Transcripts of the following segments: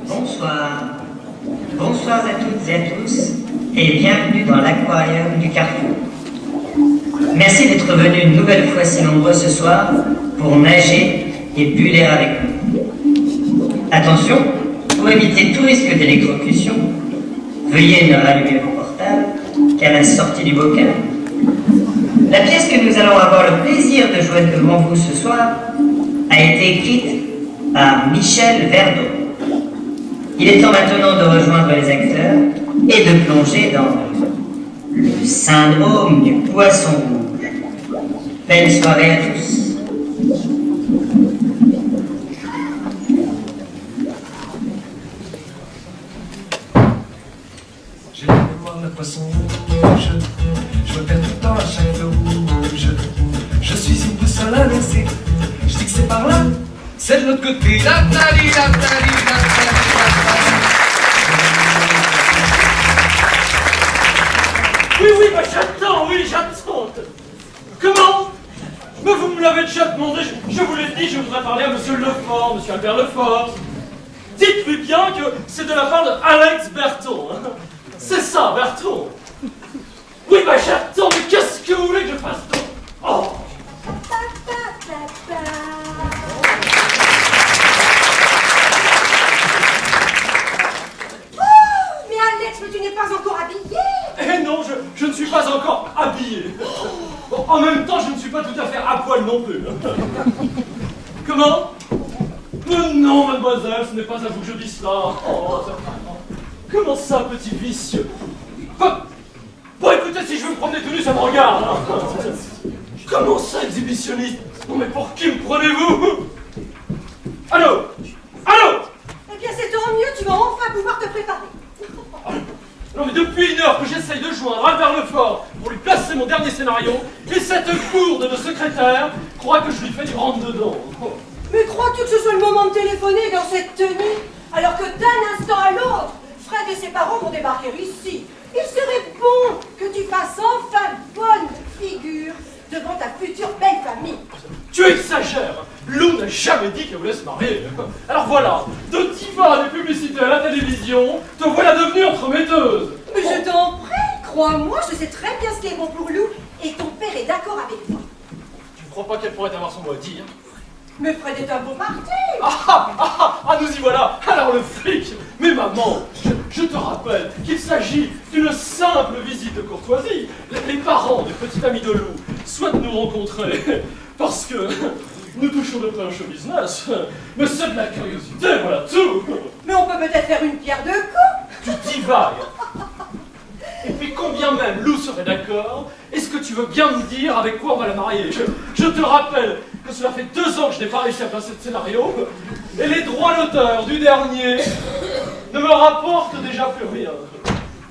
Bonsoir. Bonsoir à toutes et à tous, et bienvenue dans l'aquarium du Carrefour. Merci d'être venus une nouvelle fois si nombreux ce soir pour nager et buller avec nous. Attention, pour éviter tout risque d'électrocution, veuillez ne rallumer vos portables qu'à la sortie du bocal. La pièce que nous allons avoir le plaisir de jouer devant vous ce soir a été écrite par Michel Verdot. Il est temps maintenant de rejoindre les acteurs et de plonger dans le syndrome du poisson rouge. Belle soirée à tous. J'ai la mémoire de poisson rouge, je regarde tout le temps à chaque feu rouge. Je suis une boussole inversée, je dis que c'est par là, c'est de l'autre côté. La tali, la tali, la tali, la tali. Oui, bah j'attends. Comment? Mais vous me l'avez déjà demandé, je vous l'ai dit, je voudrais parler à monsieur Lefort, monsieur Albert Lefort. Dites-lui bien que c'est de la part de Alex Berton. Hein. C'est ça, Berton. Oui, bah j'attends, mais qu'est-ce que vous voulez que je fasse donc? Oh. Mais Alex, mais tu n'es pas encore habillé. Eh non, je ne suis pas encore habillé. Bon, en même temps, je ne suis pas tout à fait à poil non plus. Comment? Non, mademoiselle, ce n'est pas à vous que je dis cela. Oh, comment ça, petit vicieux? Bon, écoutez, si je veux me promener tout nu, ça me regarde. Hein. Comment ça, exhibitionniste? Non, mais pour qui me prenez-vous? Allô? Allô? Eh bien, c'est tant mieux, tu vas enfin pouvoir te préparer. Non, mais depuis 1 heure que j'essaye de joindre Albert Lefort pour lui placer mon dernier scénario, et cette gourde de secrétaire croit que je lui fais du rentre-dedans. Mais crois-tu que ce soit le moment de téléphoner dans cette tenue, alors que d'un instant à l'autre, Fred et ses parents vont débarquer ici? Il serait bon que tu fasses enfin bonne figure devant ta future belle famille. Tu exagères. Lou n'a jamais dit qu'elle voulait se marier. Alors voilà, de diva des publicités à la télévision, te voilà devenue entremetteuse. Mais je t'en prie, crois-moi, je sais très bien ce qui est bon pour Lou, et ton père est d'accord avec moi. Tu ne crois pas qu'elle pourrait avoir son mot à dire? Mais Fred est un beau parti. Ah, nous y voilà. Alors le fric. Mais maman, je te rappelle qu'il s'agit d'une simple visite de courtoisie. Les parents du petit ami de Lou souhaitent nous rencontrer parce que nous touchons de plein show business. Mais c'est de la curiosité, voilà tout. Mais on peut peut-être faire une pierre deux coups. Tu divagues. Et puis combien même Lou serait d'accord, est-ce que tu veux bien nous dire avec quoi on va la marier? Je te rappelle que cela fait 2 ans que je n'ai pas réussi à placer de scénario, et les droits d'auteur du dernier ne me rapportent déjà plus rien.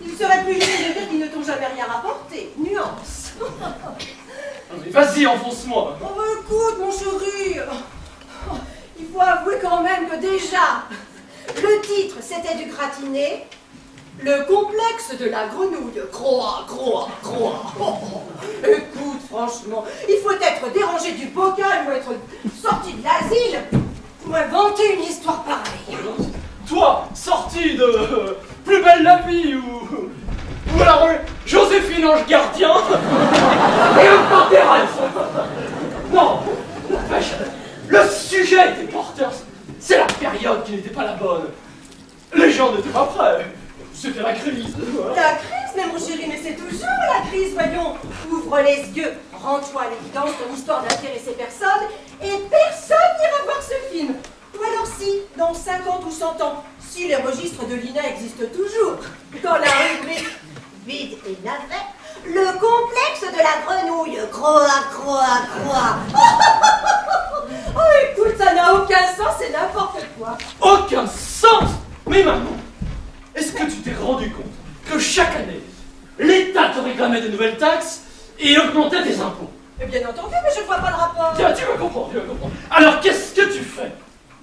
Il serait plus juste de dire qu'ils ne t'ont jamais rien rapporté. Nuance. Mais vas-y, enfonce-moi. Oh, écoute, mon chéri. Il faut avouer quand même que déjà, le titre, c'était du gratiné. Le complexe de la grenouille. Croix. Écoute, franchement, il faut être dérangé du bocal ou être sorti de l'asile pour inventer une histoire pareille. Toi, sorti de Plus belle la vie ou alors Joséphine Ange Gardien et le Pantéresse. Non, le sujet était porteur. C'est la période qui n'était pas la bonne. Les gens n'étaient pas prêts. C'était la crise. La crise, mais mon chéri, mais c'est toujours la crise, voyons. Ouvre les yeux, rends-toi à l'évidence, ton histoire d'intéresser personne, et personne n'ira voir ce film. Ou alors si, dans 50 ou 100 ans, si les registres de l'INA existent toujours, dans la rubrique vide et navet, le complexe de la grenouille, croix. Oh, écoute, ça n'a aucun sens, c'est n'importe quoi. Aucun sens. Mais maman, est-ce que tu t'es rendu compte que chaque année, l'État te réclamait de nouvelles taxes et augmentait tes impôts? Eh bien entendu, mais je ne vois pas le rapport. Tiens, tu vas comprendre. Alors qu'est-ce que tu fais?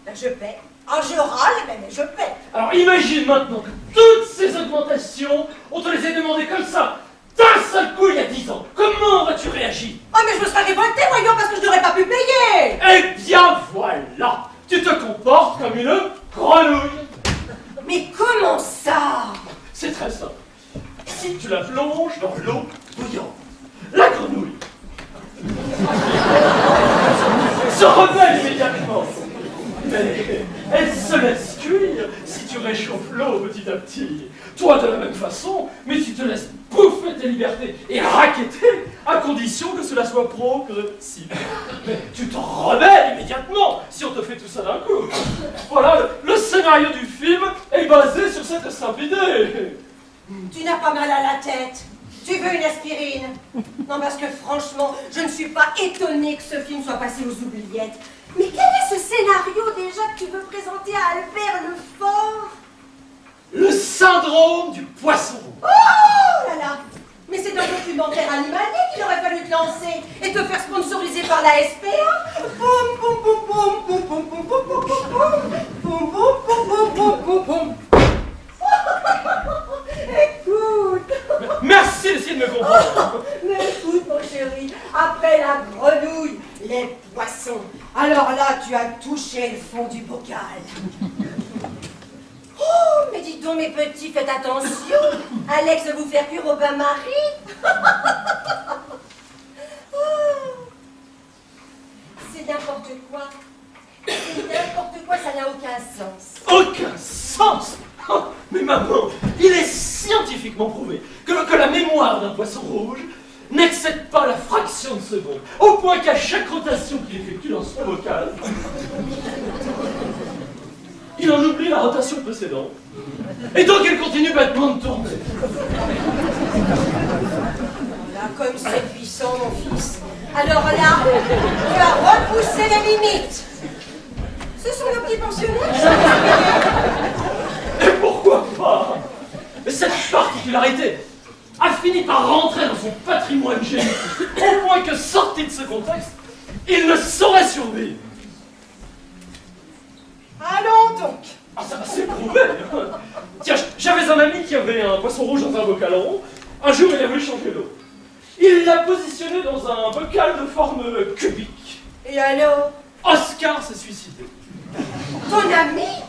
Ben, je paie. Ah, je râle, mais je paie. Alors imagine maintenant que toutes ces augmentations, on te les a demandées comme ça, d'un seul coup il y a 10 ans. Comment aurais-tu réagi? Ah, mais je me serais révoltée, voyons, parce que je n'aurais pas pu payer. Eh bien voilà, tu te comportes comme une grenouille. Mais comment ça? C'est très simple. Si tu la plonges dans l'eau bouillante, la grenouille se rebelle immédiatement. Mais elle se laisse cuire si tu réchauffes l'eau petit à petit. Toi de la même façon, mais tu te laisses bouffer tes libertés et racketter à condition que cela soit progressif. Mais tu te rebelles immédiatement si on te fait tout ça d'un coup. Voilà, le scénario du film est basé sur cette simple idée. Tu n'as pas mal à la tête. Tu veux une aspirine? Non, parce que franchement, je ne suis pas étonnée que ce film soit passé aux oubliettes. Mais quel est ce scénario déjà que tu veux présenter à Albert Lefort? Le syndrome du poisson. Oh là là! Mais c'est un documentaire animalier qu'il aurait fallu te lancer et te faire sponsoriser par la SPA. Boum, boum, boum, boum, boum, boum, boum, boum, boum, boum, boum, boum, boum, boum, boum. Écoute! Merci d'essayer de me comprendre. Mais écoute, mon chéri, après la grenouille, les poissons. Alors là, tu as touché le fond du bocal. Oh, mais dis donc, mes petits, faites attention. Alex veut vous faire cuire au bain-marie. Oh. C'est n'importe quoi. C'est n'importe quoi, ça n'a aucun sens. Aucun sens. Oh, mais maman, il est scientifiquement prouvé que la mémoire d'un poisson rouge n'excède pas la fraction de seconde, au point qu'à chaque rotation qu'il effectue dans son bocal, il en oublie la rotation précédente, et donc elle continue bêtement de tourner. Là, comme c'est puissant, mon fils. Alors là, tu as repoussé les limites. Ce sont nos petits pensionnaires. Et pourquoi pas? Mais cette particularité a fini par rentrer dans son patrimoine génétique, au point que, sorti de ce contexte, il ne saurait survivre. Allons donc. Ah, ça c'est prouvé. Tiens, j'avais un ami qui avait un poisson rouge dans un bocal rond. Un jour, il a voulu changer d'eau. Il l'a positionné dans un bocal de forme cubique. Et alors? Oscar s'est suicidé. Ton ami?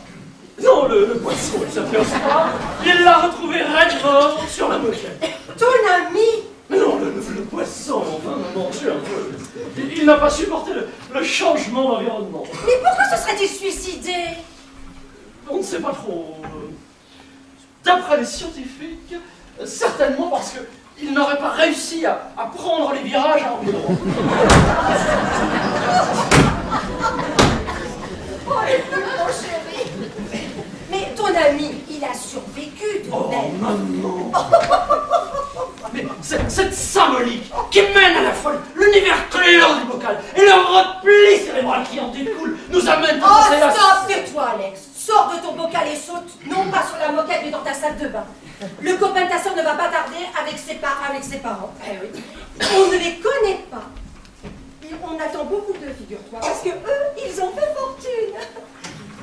Non, le poisson, il s'appelait Oscar. Il l'a retrouvé raide mort sur la moquette. Ton ami? Mais non, le poisson, enfin, mangé un peu. Il n'a pas supporté le changement d'environnement. Mais pourquoi se serait-il suicidé? On ne sait pas trop. D'après les scientifiques, certainement parce qu'il n'aurait pas réussi à prendre les virages à angle droit. Oh, écoute, mon chéri. Mais ton ami, il a survécu tout de Oh, même. maman. Mais cette symbolique qui mène à la folie, l'univers cléant du bocal et le repli cérébral qui en découle nous amène tout Oh, à stop, tais-toi, Alex. Sors de ton bocal et saute, non pas sur la moquette, mais dans ta salle de bain. Le copain de ta soeur ne va pas tarder avec ses parents. Eh oui. On ne les connaît pas. Et on attend beaucoup d'eux, figure-toi, parce que eux, ils ont fait fortune.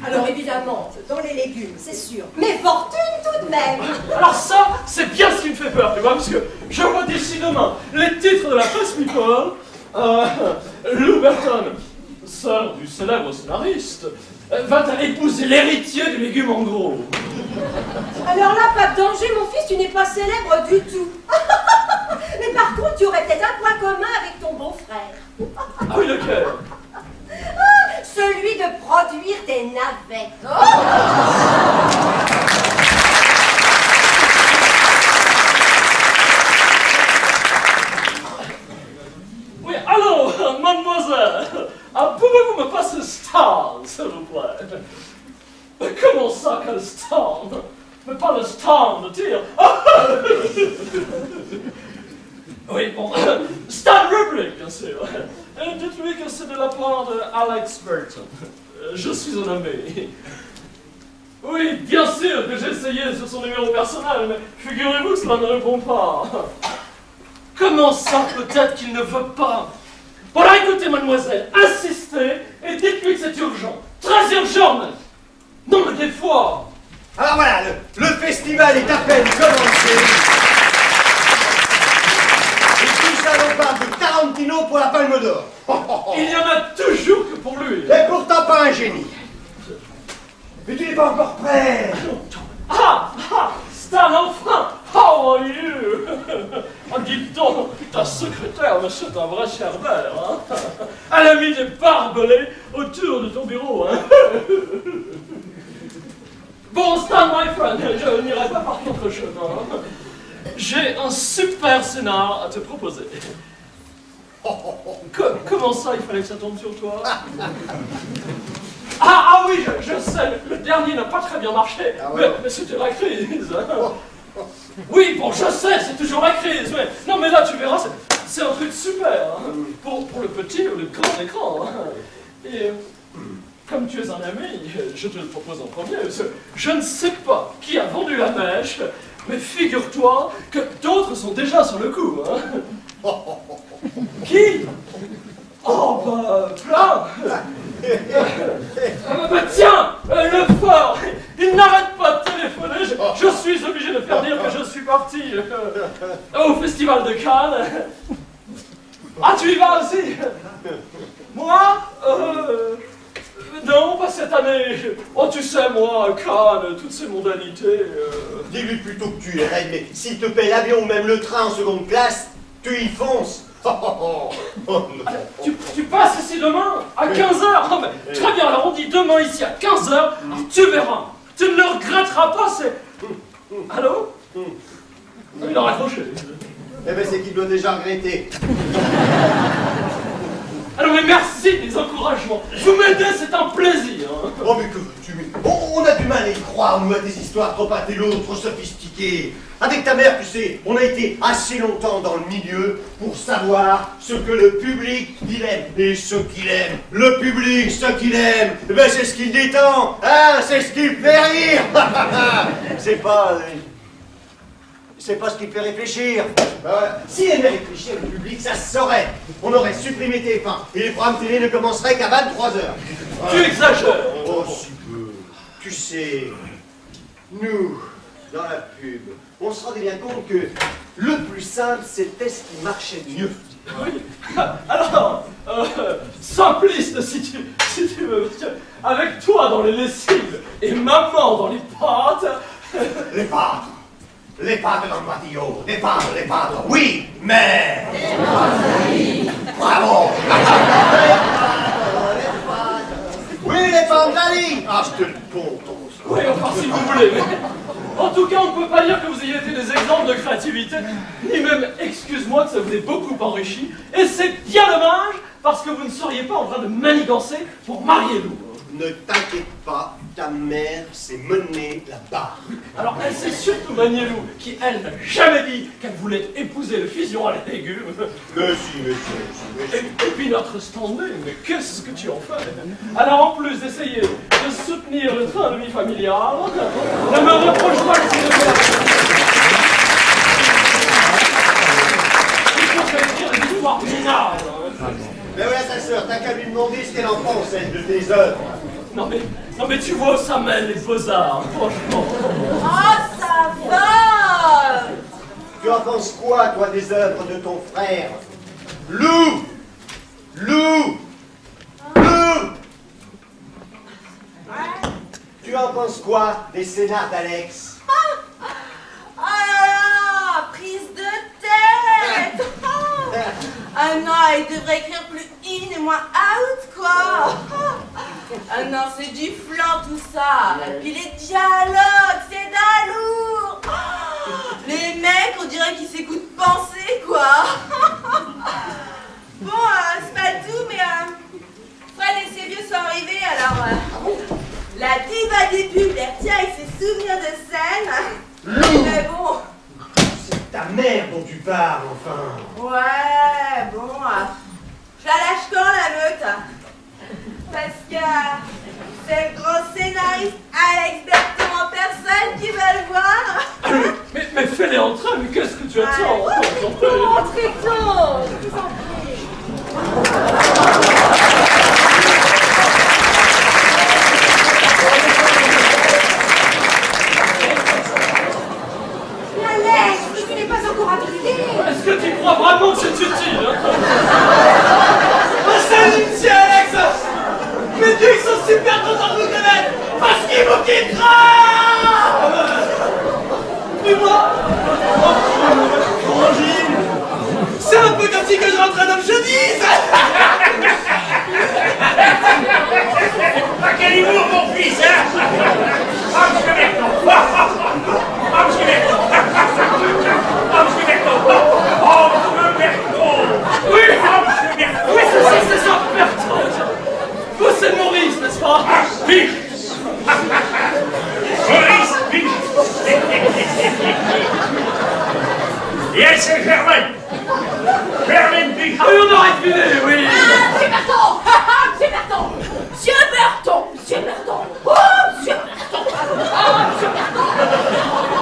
Alors évidemment, dans les légumes, c'est sûr. Mais fortune tout de même. Alors ça, c'est bien ce qui me fait peur, tu vois, parce que je vois d'ici demain les titres de la presse people. Lou Burton, sœur du célèbre scénariste, va épouser l'héritier du légume en gros. Alors là, pas de danger, mon fils, tu n'es pas célèbre du tout. Mais par contre, tu aurais peut-être un point commun avec ton beau-frère. Ah oui, lequel? Celui de produire des navettes. Oui, allô, mademoiselle, pouvez-vous me passer stand, s'il vous plaît? Comment ça, quel stand? Mais pas le stand de tir. Oui, bon, Stan Rubric, bien sûr. Dites-lui que c'est de la part de Alex Burton. Je suis un ami. Oui, bien sûr que j'ai essayé sur son numéro personnel, mais figurez-vous que cela ne répond pas. Comment ça, peut-être qu'il ne veut pas? Bon, alors écoutez, mademoiselle, insistez et dites-lui que c'est urgent. Très urgent, même. Non, mais des fois... Alors voilà, le festival est à peine commencé. Et tout ça, on parle de Tarantino pour la Palme d'Or. Il y en a toujours que pour lui. Et pourtant pas un génie. Mais tu n'es pas encore prêt. Stan, enfin! How are you? Oh, dites donc, ta secrétaire, monsieur, c'est un vrai cerbère, hein? Elle a mis des barbelés autour de ton bureau, hein? Bon, Stan, my friend, je n'irai pas par contre chemin. J'ai un super scénar à te proposer. Comment ça, il fallait que ça tombe sur toi? Ah oui, je sais, le dernier n'a pas très bien marché, mais c'était la crise. Oui, bon, je sais, c'est toujours la crise, mais non, mais là, tu verras, c'est un truc super, hein, pour le petit ou le grand écran. Hein. Et comme tu es un ami, je te le propose en premier, parce que je ne sais pas qui a vendu la mèche, mais figure-toi que d'autres sont déjà sur le coup. Hein. Qui? Oh, plein. Bah tiens, le fort, il n'arrête pas de téléphoner, je suis obligé de faire dire que je suis parti au festival de Cannes. Ah, tu y vas aussi? Moi? Non, pas cette année. Oh, tu sais, moi, Cannes, toutes ces mondanités... Dis-lui plutôt que tu irais, mais s'il te paie l'avion ou même le train en seconde classe, tu y fonces. Tu passes ici demain à 15h. Non mais très bien, alors on dit demain ici à 15h, tu verras. Tu ne le regretteras pas, c'est... Allô? Il a raccroché. Eh ben c'est qu'il doit déjà regretter. Alors mais merci des encouragements. Vous m'aidez, c'est un plaisir. Oh mais que veux-tu? On a du mal à y croire, nous, à des histoires trop intello, trop sophistiquées. Avec ta mère, tu sais, on a été assez longtemps dans le milieu pour savoir ce que le public, il aime. Et ce qu'il aime, le public, ce qu'il aime, ben c'est ce qui le détend, hein, c'est ce qui le fait rire. C'est pas ce qui le fait réfléchir. Si aimait réfléchir le public, ça se saurait. On aurait supprimé TF1 et les programmes télé ne commenceraient qu'à 23h. Tu exagères. Oh, si peu. Tu sais, nous, dans la pub, on se rendait bien compte que le plus simple, c'était ce qui marchait mieux. Oui. Alors, simpliste si tu veux, parce que avec toi dans les lessives et maman dans les pâtes... Les pâtes dans le patio, les pâtes, oui, mais... Bravo. Oui, les pâtes d'Ali. Ah, je te le ponte. Oui, enfin, si vous voulez, mais... En tout cas, on ne peut pas dire que vous ayez été des exemples de créativité, ni même, excuse-moi, que ça vous ait beaucoup enrichi, et c'est bien dommage, parce que vous ne seriez pas en train de manigancer pour marier Lou. Ne t'inquiète pas, ta mère s'est menée la barre. Alors, elle s'est surtout Manielou, qui, elle, n'a jamais dit qu'elle voulait épouser le fusion à la légumes. Mais si. Et puis notre standing, mais qu'est-ce que tu en fais? Alors, en plus d'essayer de soutenir le train de vie familial, ne me reproche pas le il faut faire écrire des histoires minables. Mais voilà ta sœur, t'as qu'à lui demander ce qu'elle en pense, elle, de tes œuvres. Non mais tu vois où ça mène les beaux-arts, franchement. Oh, ça va! Tu en penses quoi, toi, des œuvres de ton frère? Lou! Tu en penses quoi des scénars d'Alex? Oh là là! Prise de tête! Ah non, il devrait écrire plus in et moins out, quoi! Ah non, c'est du flan tout ça! Et puis les dialogues, c'est d'un lourd! Les mecs, on dirait qu'ils s'écoutent penser, quoi! Bon, c'est pas tout, mais Fred et ses vieux sont arrivés, alors la diva des pubs les retient avec ses souvenirs de scène. Mais bon... C'est ta mère dont tu parles, enfin. Ouais, bon, je la lâche quand la meute? Parce que c'est le grand scénariste Alex Berton en personne qui va le voir. Mais fais-les entrer, mais qu'est-ce que tu attends? Entrez tôt, je vous en prie. Alex, tu n'es pas encore arrivé. Est-ce que tu crois vraiment que c'est utile? Salut, monsieur Alex! Mes dieux, ils sont super contents de vous connaître parce qu'ils vous quitteront! en train de me jeunir. Ah, quel humour, mon fils, hein? Ah, monsieur Berton! Ah, monsieur Berton! Ah, monsieur Berton! Oh, monsieur Berton! Oui, Ah, monsieur Berton! oui, c'est ça, Bertrand. Vous, c'est Maurice, n'est-ce pas? Ah, Biche! Maurice Biche! Et elle, c'est Germaine! Germaine Biche! Ah oui, on aurait deviné, oui. Ah, Monsieur Berton. Monsieur Berton. Monsieur Berton. Monsieur Berton. Oh, Monsieur Berton. Oh, Monsieur Berton.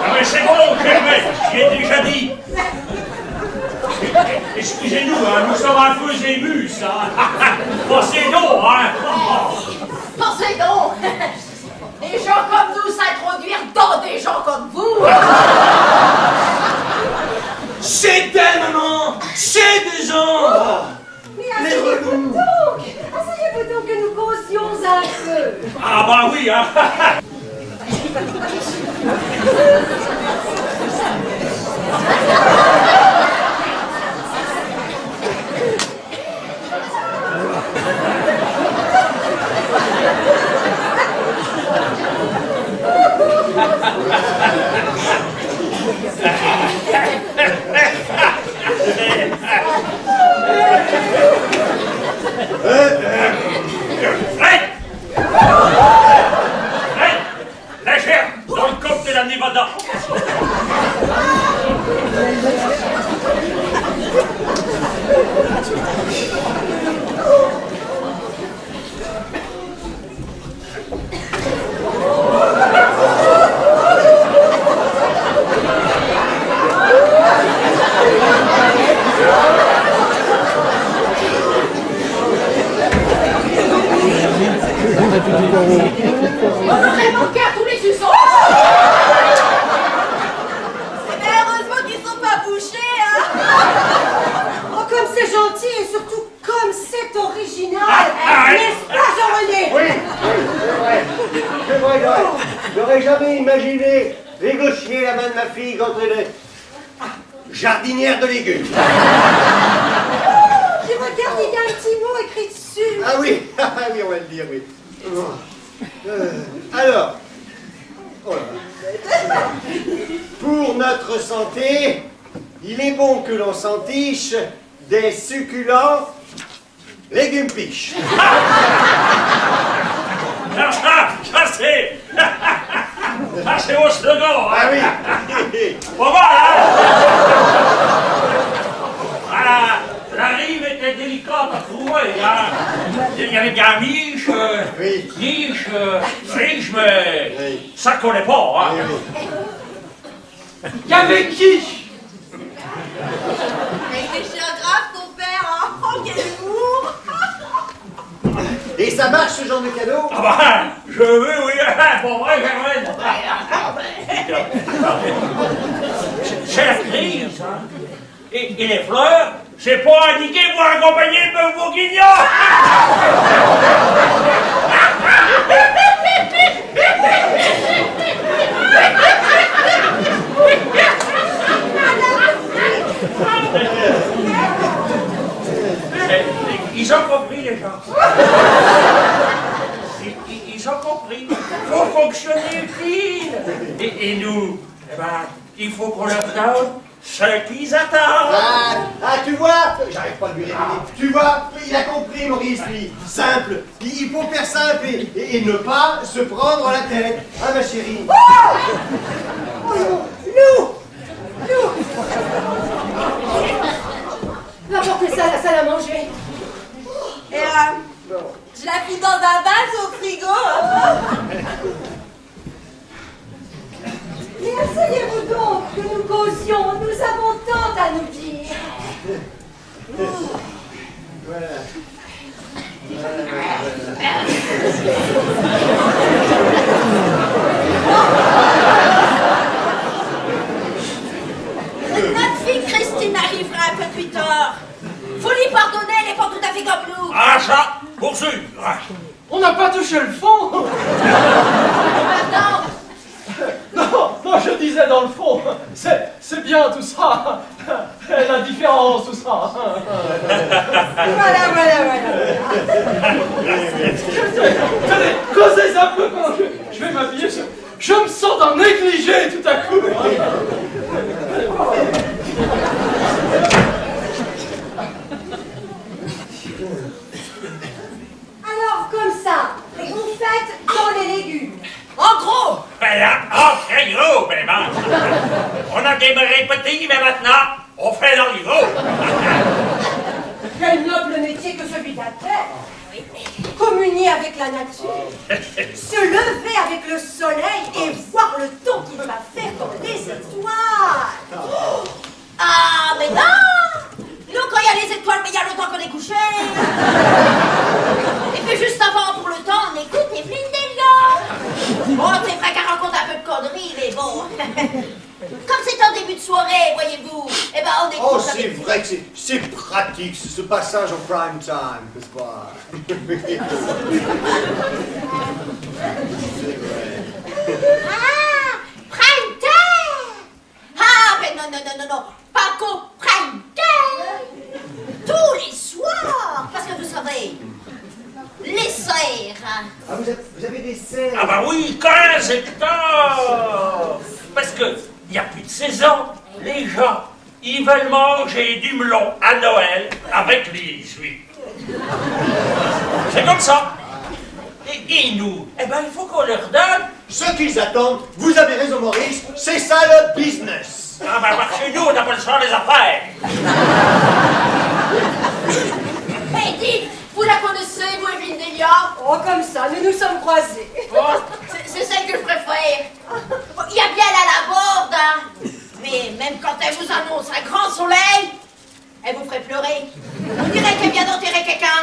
Ah, mais c'est bon, Germaine! Je l'ai déjà dit! Excusez-nous, hein, nous sommes un peu émus, ça! Pensez donc, hein! Pensez donc. Des gens comme nous s'introduire dans des gens comme vous. C'est elle, maman. C'est des gens. Mais asseyez-vous donc! Asseyez-vous donc que nous causions un peu! Ah bah oui, hein! Fred! Fred! La chair dans le coffre de la Nevada! On voudrait manquer à tous les suçons. Mais heureusement qu'ils sont pas bouchés, hein. Oh, comme c'est gentil et surtout comme c'est original! ah, N'est-ce pas, Jean-René? Oui, c'est vrai, j'aurais jamais imaginé négocier la main de ma fille contre une jardinière de légumes. Je regarde, il y a un petit mot écrit dessus. Ah oui, ah oui, on va le dire, oui. Alors, oh là. Pour notre santé, il est bon que l'on s'entiche des succulents légumes piches. Ça c'est... Ça c'est mon slogan, hein? Ah oui. Pas mal, hein? Voilà, la rive était délicate à trouver, hein? Il y avait bien miche, Oui. niche, friche, mais Oui. ça connaît pas, hein? Qu'avec qui? Avec les géographes, ton père, hein. Oh, quel humour. Et ça marche ce genre de cadeau? Ah bah, je veux, oui, pour vrai, Germaine. C'est la crise, hein? Et les fleurs, c'est pas indiqué pour accompagner le bœuf bourguignon. Ils ont compris, les gens. Ils ont compris. Il faut fonctionner utile. Et nous, eh ben, il faut qu'on leur donne ce qu'ils attendent. Tu vois, j'arrive pas à lui répéter. Tu vois, il a compris, Maurice, lui. Simple. Il faut faire simple et ne pas se prendre la tête. Hein, ma chérie? Va porter ça à la salle à manger. Et je la fous dans un vase au frigo. Mais asseyez-vous donc que nous causions. Nous avons tant à nous dire. Voilà. Notre fille Christine arrivera un peu plus tard. Faut lui pardonner, elle n'est pas tout à fait comme nous. Ah, ça, poursuivre. On n'a pas touché le fond. Pardon. Non, je disais dans le fond, c'est bien tout ça. Elle a la différence, tout ça. Voilà. Tenez, causez un peu pendant que je vais m'habiller. Je me sens d'un négligé tout à coup. Alors, comme ça, vous faites dans les légumes. En gros, Ben là, oh, très gros, vraiment. On a démarré petit, mais maintenant, on fait dans les gros. Quel noble métier que celui d'un père. Communier avec la nature, se lever avec le soleil et voir le temps qu'il va faire dans les étoiles. ah, mais non! Nous, quand il y a les étoiles, mais il y a le temps qu'on est couché. Et puis juste avant, pour le temps, on écoute Evelyne Delia. Bon, c'est vrai qu'elle raconte un peu de conneries, mais bon. Comme c'est un début de soirée, voyez-vous, eh ben on écoute. Oh, c'est vrai que c'est pratique, ce passage en prime time, n'est-ce pas? Ah, prime time! Ah, mais non, pas qu'au prime time! Tous les soirs! Parce que vous savez, les serres, hein. Ah, vous avez des serres? Ah bah oui, 15 hectares. Parce que il n'y a plus de saison. Les gens, ils veulent manger du melon à Noël avec les huîtres. C'est comme ça. Et nous, eh ben il faut qu'on leur donne. Ce qu'ils attendent, vous avez raison Maurice, c'est ça le business. Ah ben par chez nous, on appelle ça les affaires. Mais dites, vous la connaissez, vous, Evelyne Delia? Oh, comme ça, nous nous sommes croisés. Oh, c'est celle que je préfère. Il y a bien la borde, hein. Mais même quand elle vous annonce un grand soleil, elle vous ferait pleurer. On dirait qu'elle vient d'enterrer quelqu'un.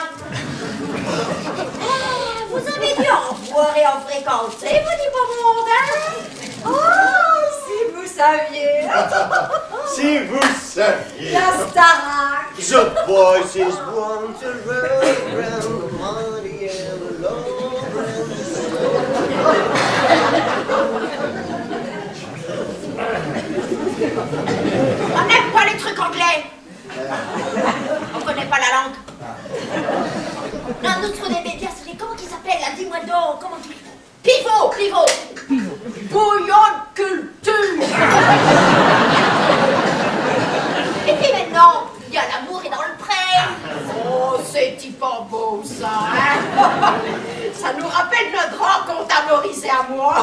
Ah, vous avez dû en voir et en fréquenter, vous dites pas monde, hein? Oh, si vous saviez. Si vous saviez. La Starac. The voices want to run around the mighty and On n'aime pas les trucs anglais. On connaît pas la langue. Non, notre des médias, c'est les... Comment qu'ils s'appellent là? Dis-moi donc, comment tu... Pivot. Bouillon de culture. Et puis maintenant, il y a l'amour est dans le pré. Oh, c'est pas beau ça, hein? Ça nous rappelle notre rencontre à Maurice et à moi.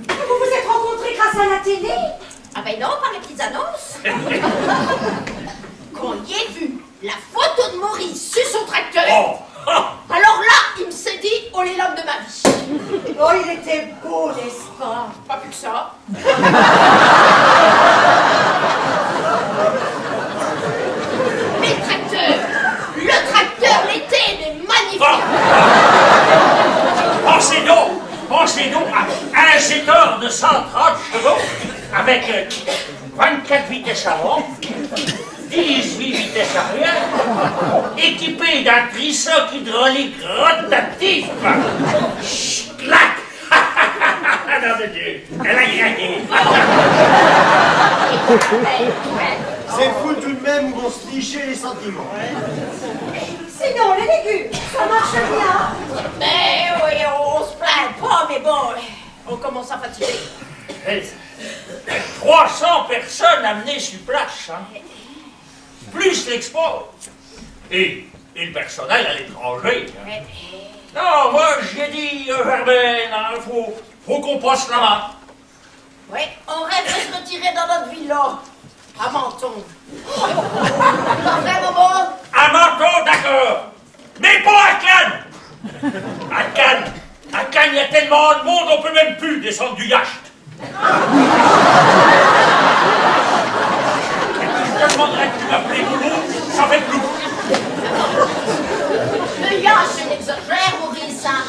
Vous vous êtes rencontrés grâce à la télé? Ah ben non, par les petites annonces. Quand il ait vu la photo de Maurice sur son tracteur, alors là, il me s'est dit, oh les lames de ma vie. Oh, il était beau, n'est-ce pas? Pas plus que ça. Mais le tracteur l'été, mais magnifique. Pensez donc à un jeteur de 130 chevaux avec 24 vitesses avant, 18 vitesses arrière, équipé d'un trissoc hydraulique rotatif. Clac! Nom de Dieu, elle a gagné. C'est fou tout de même où on se lichait les sentiments. Sinon, les légumes, ça marche bien. Mais oui, on se plaint pas, mais bon, on commence à fatiguer. 300 personnes amenées sur place, hein. Plus l'export. Et le personnel à l'étranger. Hein. Non, moi j'ai dit, Germaine, hein, faut qu'on passe la main. Oui, on rêve de se retirer dans notre villa, à Menton. Pas vrai, Momo? À Menton, d'accord, mais pas à Cannes. À Cannes, il y a tellement de monde, on peut même plus descendre du yacht. Je te demanderais de m'appeler Boulot, ça fait plus. Le yacht, c'est l'exagère, Maurice, hein.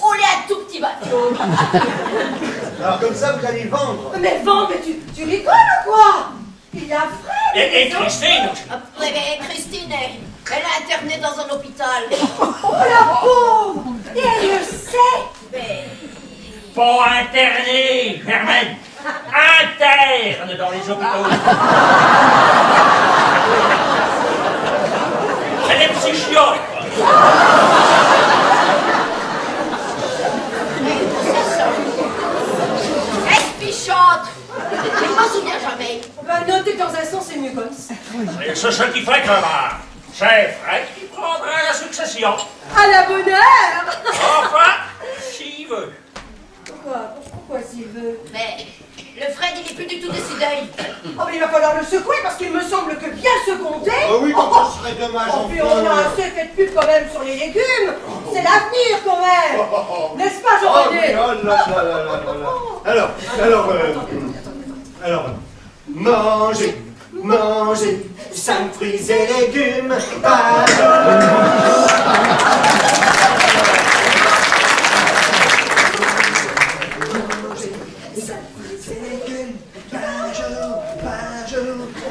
On est un tout petit bateau. Alors comme ça, vous allez vendre. Mais vendre, mais tu rigoles ou quoi? Il y a Fred. Et Christine, Oui, mais Christine, elle est internée dans un hôpital. Oh, la pauvre. Et elle le sait. Mais... pas interné, Germaine. interne dans les hôpitaux. C'est des psychiotes. Espichote. Je m'en souviens jamais. Bah, notez que dans un sens, c'est mieux comme ça. Et c'est ce qui fait que c'est Fred qui prendra la succession. À la bonne heure. Enfin, s'il veut. Pourquoi s'il veut? Mais le Fred, il n'est plus du tout décidé. Oh, mais il va falloir le secouer parce qu'il me semble que bien seconder... Oh oui, comme ça serait dommage, Oh, puis on a assez fait de pub quand même sur les légumes. C'est l'avenir quand même. N'est-ce pas, Oh, Jean-René? oui, oh là là là là là. Alors, mangez 5 fruits et légumes par jour.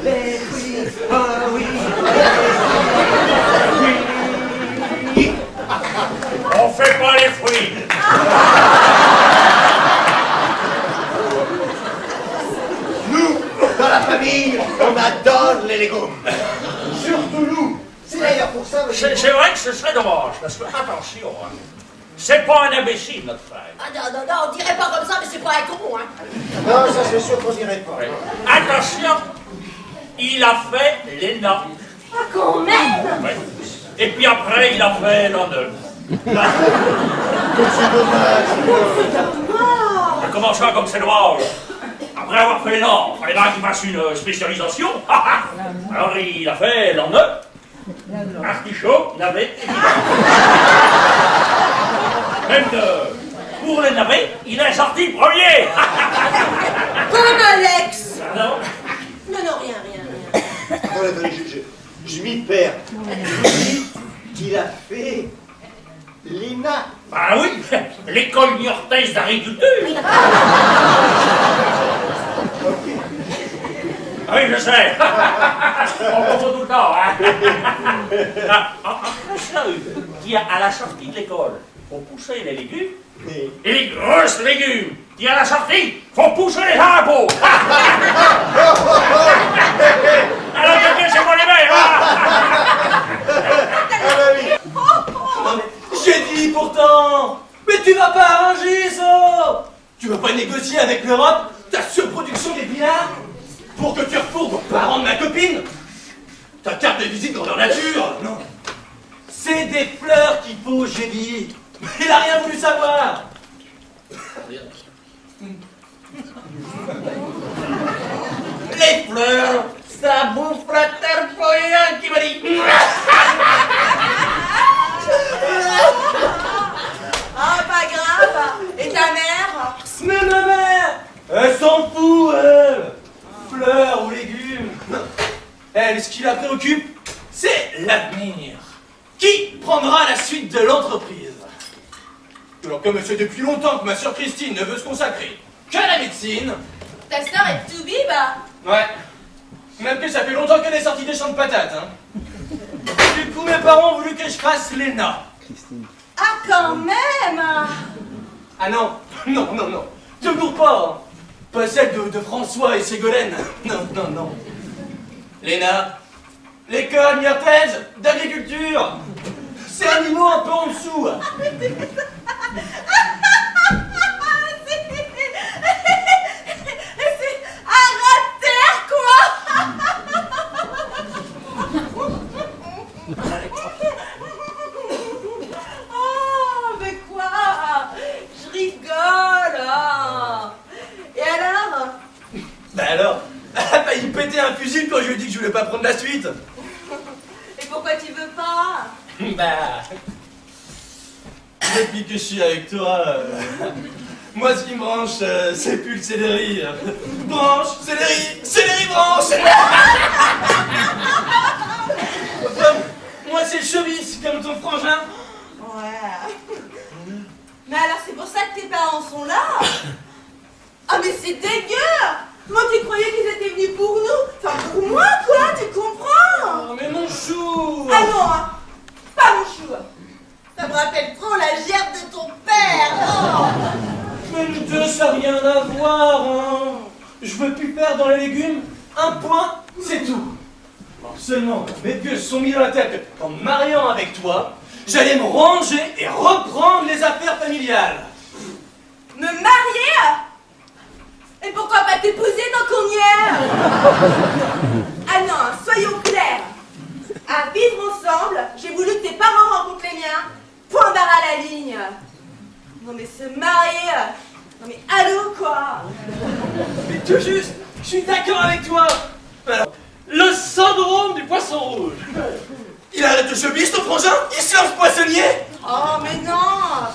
Les fruits, oh oui, oui. On fait pas les fruits. Nous, dans la famille, on adore les légumes. Surtout nous. C'est d'ailleurs pour ça... C'est vrai que ce serait dommage, parce que, attention, hein, c'est pas un imbécile, notre frère. Ah non, on dirait pas comme ça, mais c'est pas un con, hein. Non, ça c'est sûr qu'on dirait pas. Ouais. Attention, il a fait l'ENA. Ah, quand même. Ouais. Et puis après, il a fait l'an 9. C'est dommage. Mais comment ça, comme c'est dommage? Après avoir fait l'ENA, il fallait bien qu'il fasse une spécialisation. Alors il a fait l'an 9. Artichaut, navet et même pour les navets, il est sorti premier. Comme Alex. Non. Non, rien. Attendez, je m'y perds. Vous dites qu'il a fait l'ENA. Bah oui, l'école niortaise d'agriculture. Ah oui, je sais. On confond tout le temps, hein. Qui à la sortie de l'école, faut pousser les légumes, et les grosses légumes, qui à la sortie, faut pousser les impôts. Alors que c'est pas les mêmes, hein. J'ai dit pourtant. Mais tu vas pas arranger ça. Tu vas pas négocier avec l'Europe ta surproduction d'épinards pour que tu refourgues aux parents de ma copine ta carte de visite grandeur nature. Non. C'est des fleurs qu'il faut, j'ai dit. Il a rien voulu savoir. Les fleurs, ça bouffe la terre pour rien qui m'a dit. Ah, pas grave. Et ta mère? Mais ma mère, elle s'en fout, elle. Fleurs ou légumes. Elle, ce qui la préoccupe, c'est l'avenir. Qui prendra la suite de l'entreprise? Alors, comme c'est depuis longtemps que ma sœur Christine ne veut se consacrer qu'à la médecine. Ta sœur est tout bib. Ouais. Même que ça fait longtemps qu'elle est sortie des champs de patates, hein. Du coup, mes parents ont voulu que je fasse l'ENA. Ah, quand même. Ah non, non. Toujours pas. Hein. Pas celle de François et Ségolène. Non. L'ENA, l'école niortaise d'agriculture. C'est un niveau un peu en dessous. Hein. C'est à rater, quoi. Oh, mais quoi? Je rigole. Et alors? Bah alors, elle a failli péter un fusil quand je lui ai dit que je voulais pas prendre la suite. Et pourquoi tu veux pas? Bah, depuis que je suis avec toi, moi ce qui me branche, c'est plus le céleri. Branche, céleri, branche. Moi c'est le chemise, comme ton frangin. Ouais. Mais alors c'est pour ça que tes parents sont là? Ah mais c'est dégueu! Moi tu croyais qu'ils étaient venus pour nous? Enfin pour moi quoi, tu comprends? Oh, mais mon chou. Ah non, hein. Pas mon chou. Ça me rappelle trop la gerbe de ton père. Oh. Mais nous deux, ça n'a rien à voir, hein. je veux plus faire dans les légumes, un point, c'est tout. Seulement, mes vieux se sont mis dans la tête qu'en me mariant avec toi, j'allais me ranger et reprendre les affaires familiales. Me marier? Et pourquoi pas t'épouser tant qu'on y est? Ah non, soyons clairs. À vivre ensemble, j'ai voulu que tes parents rencontrent les miens. Point barre à la ligne. Non mais se marier... Non mais allô quoi? Mais tout juste, je suis d'accord avec toi. Alors, le syndrome du poisson rouge. Il arrête le showbiz, ton frangin? Il se lance poissonnier? Oh mais non.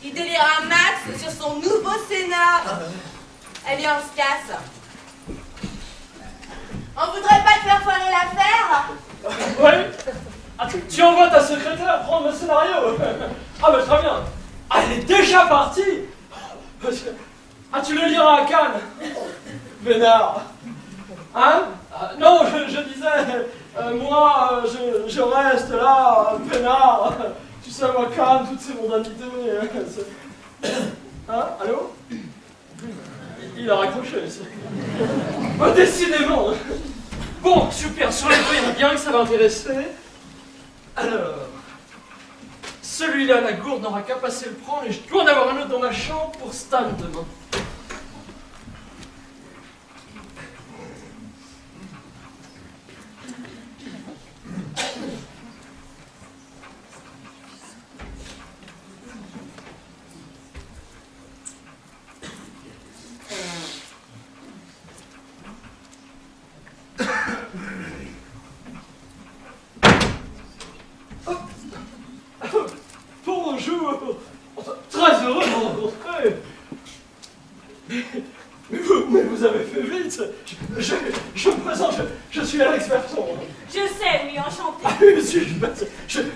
Il délire un max sur son nouveau scénar. Allez, on se casse. On voudrait pas te faire foirer l'affaire? Oui. Ah, tu envoies ta secrétaire prendre le scénario. Ah bah très bien. Ah, elle est déjà partie. Ah, tu le liras à Cannes. Vénard. Hein? Non, je disais, moi, je reste là, peinard. Tu sais, moi, Cannes, toutes ces mondanités. Hein? Allô? Il a raccroché. Oh, décidément. Bon, super, sur les deux, il y en a bien que ça va intéresser. Alors, celui-là, la gourde, n'aura qu'à passer le prendre et je dois en avoir un autre dans ma chambre pour Stan demain. Bonjour. Très heureux de vous rencontrer. Mais vous avez fait vite. Je me présente, je suis Alex Berton. Je sais, oui, enchanté. Ah oui, monsieur,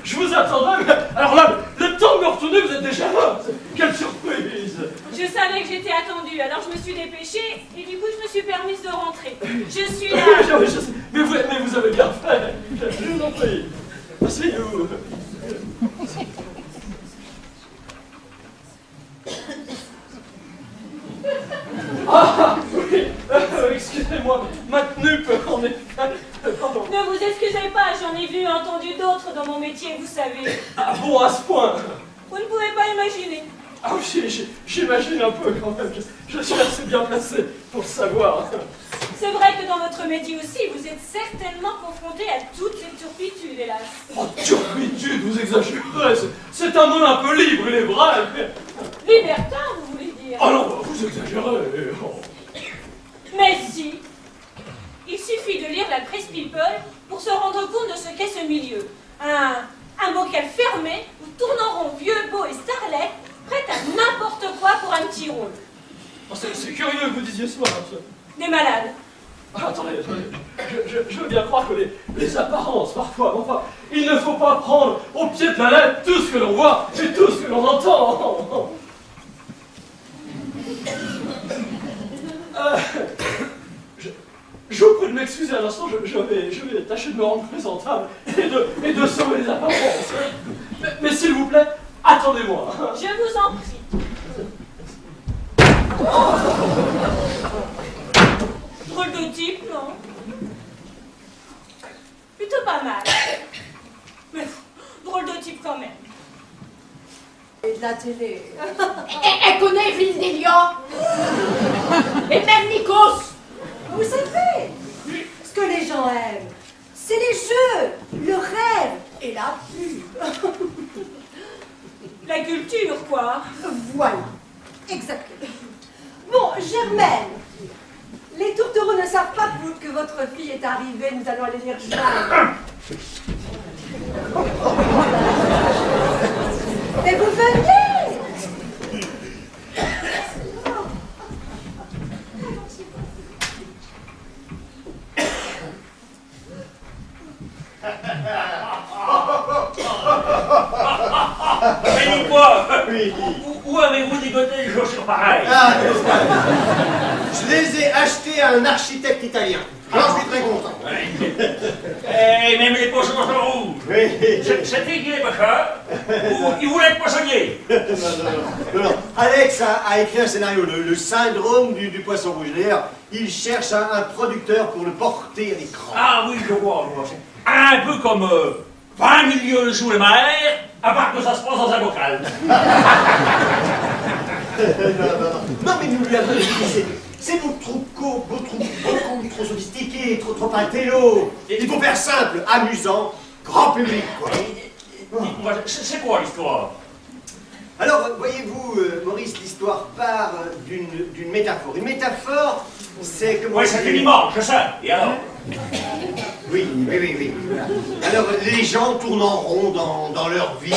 je vous attendais, mais alors là, le temps de me retourner, vous êtes déjà là. Quelle surprise. Je savais que j'étais attendue, alors je me suis dépêchée et du coup je me suis permise de rentrer. Je suis là. Mais vous avez bien fait. Je vous en prie. Asseyez-vous. Ah oui, excusez-moi, ma tenue peut en effet. Pardon. Ne vous excusez pas, j'en ai vu et entendu d'autres dans mon métier, vous savez. Ah bon, à ce point. Vous ne pouvez pas imaginer. Ah oui, j'imagine un peu quand même. Je suis assez bien placé pour le savoir. C'est vrai que dans votre métier aussi, vous êtes certainement confronté à toutes les turpitudes, hélas. Oh, turpitude, vous exagérez. C'est un mot un peu libre, il est vrai. Libertin, vous voulez dire? Oh non, vous exagérez. Oh. Mais si. Il suffit de lire la presse people pour se rendre compte de ce qu'est ce milieu. Un bocal fermé, où tourne en rond vieux, beau et starlet, prêt à n'importe quoi pour un petit rôle. Oh, c'est curieux que vous disiez ça. Des malades. Ah, attendez, je veux bien croire que les apparences, parfois, enfin, il ne faut pas prendre au pied de la lettre tout ce que l'on voit et tout ce que l'on entend. Je vous prie de m'excuser un instant, je vais tâcher de me rendre présentable et de sauver les apparences. Mais s'il vous plaît, attendez-moi. Je vous en prie. Drôle de type, non? Plutôt pas mal. Mais drôle de type quand même. Et de la télé. Elle connaît Evelyne Delia. Et même Nikos. Vous savez, ce que les gens aiment, c'est les jeux, le rêve et la pub. La culture, quoi. Voilà, exactement. Bon, Germaine, les tourtereaux ne savent pas que votre fille est arrivée, nous allons aller les rejoindre. Mais vous venez! Mais dis quoi? Oui. Où avez-vous dégoté les chaussures pareilles? Ah, je les ai achetés à un architecte italien. Alors je suis très content. Et même les pochons sont rouges. Oui. C'était qu'il est pêcheur ou il voulait être poissonnier? Non. Alex a écrit un scénario, le syndrome du poisson rouge. D'ailleurs, il cherche un producteur pour le porter à l'écran. Ah oui, je vois. Un peu comme 20 milieux sous les mers, à part que ça se passe dans un bocal. Non, mais nous lui avons dit, c'est votre troupe beaucoup trop sophistiqué, trop intello. Il faut faire simple, amusant, grand public, quoi. Dites-moi, c'est quoi l'histoire? Alors, voyez-vous, Maurice, l'histoire part d'une métaphore. Une métaphore, c'est comme... Oui, c'est une image, je sais. Et alors? Oui. Alors, les gens tournent en rond dans leur vie,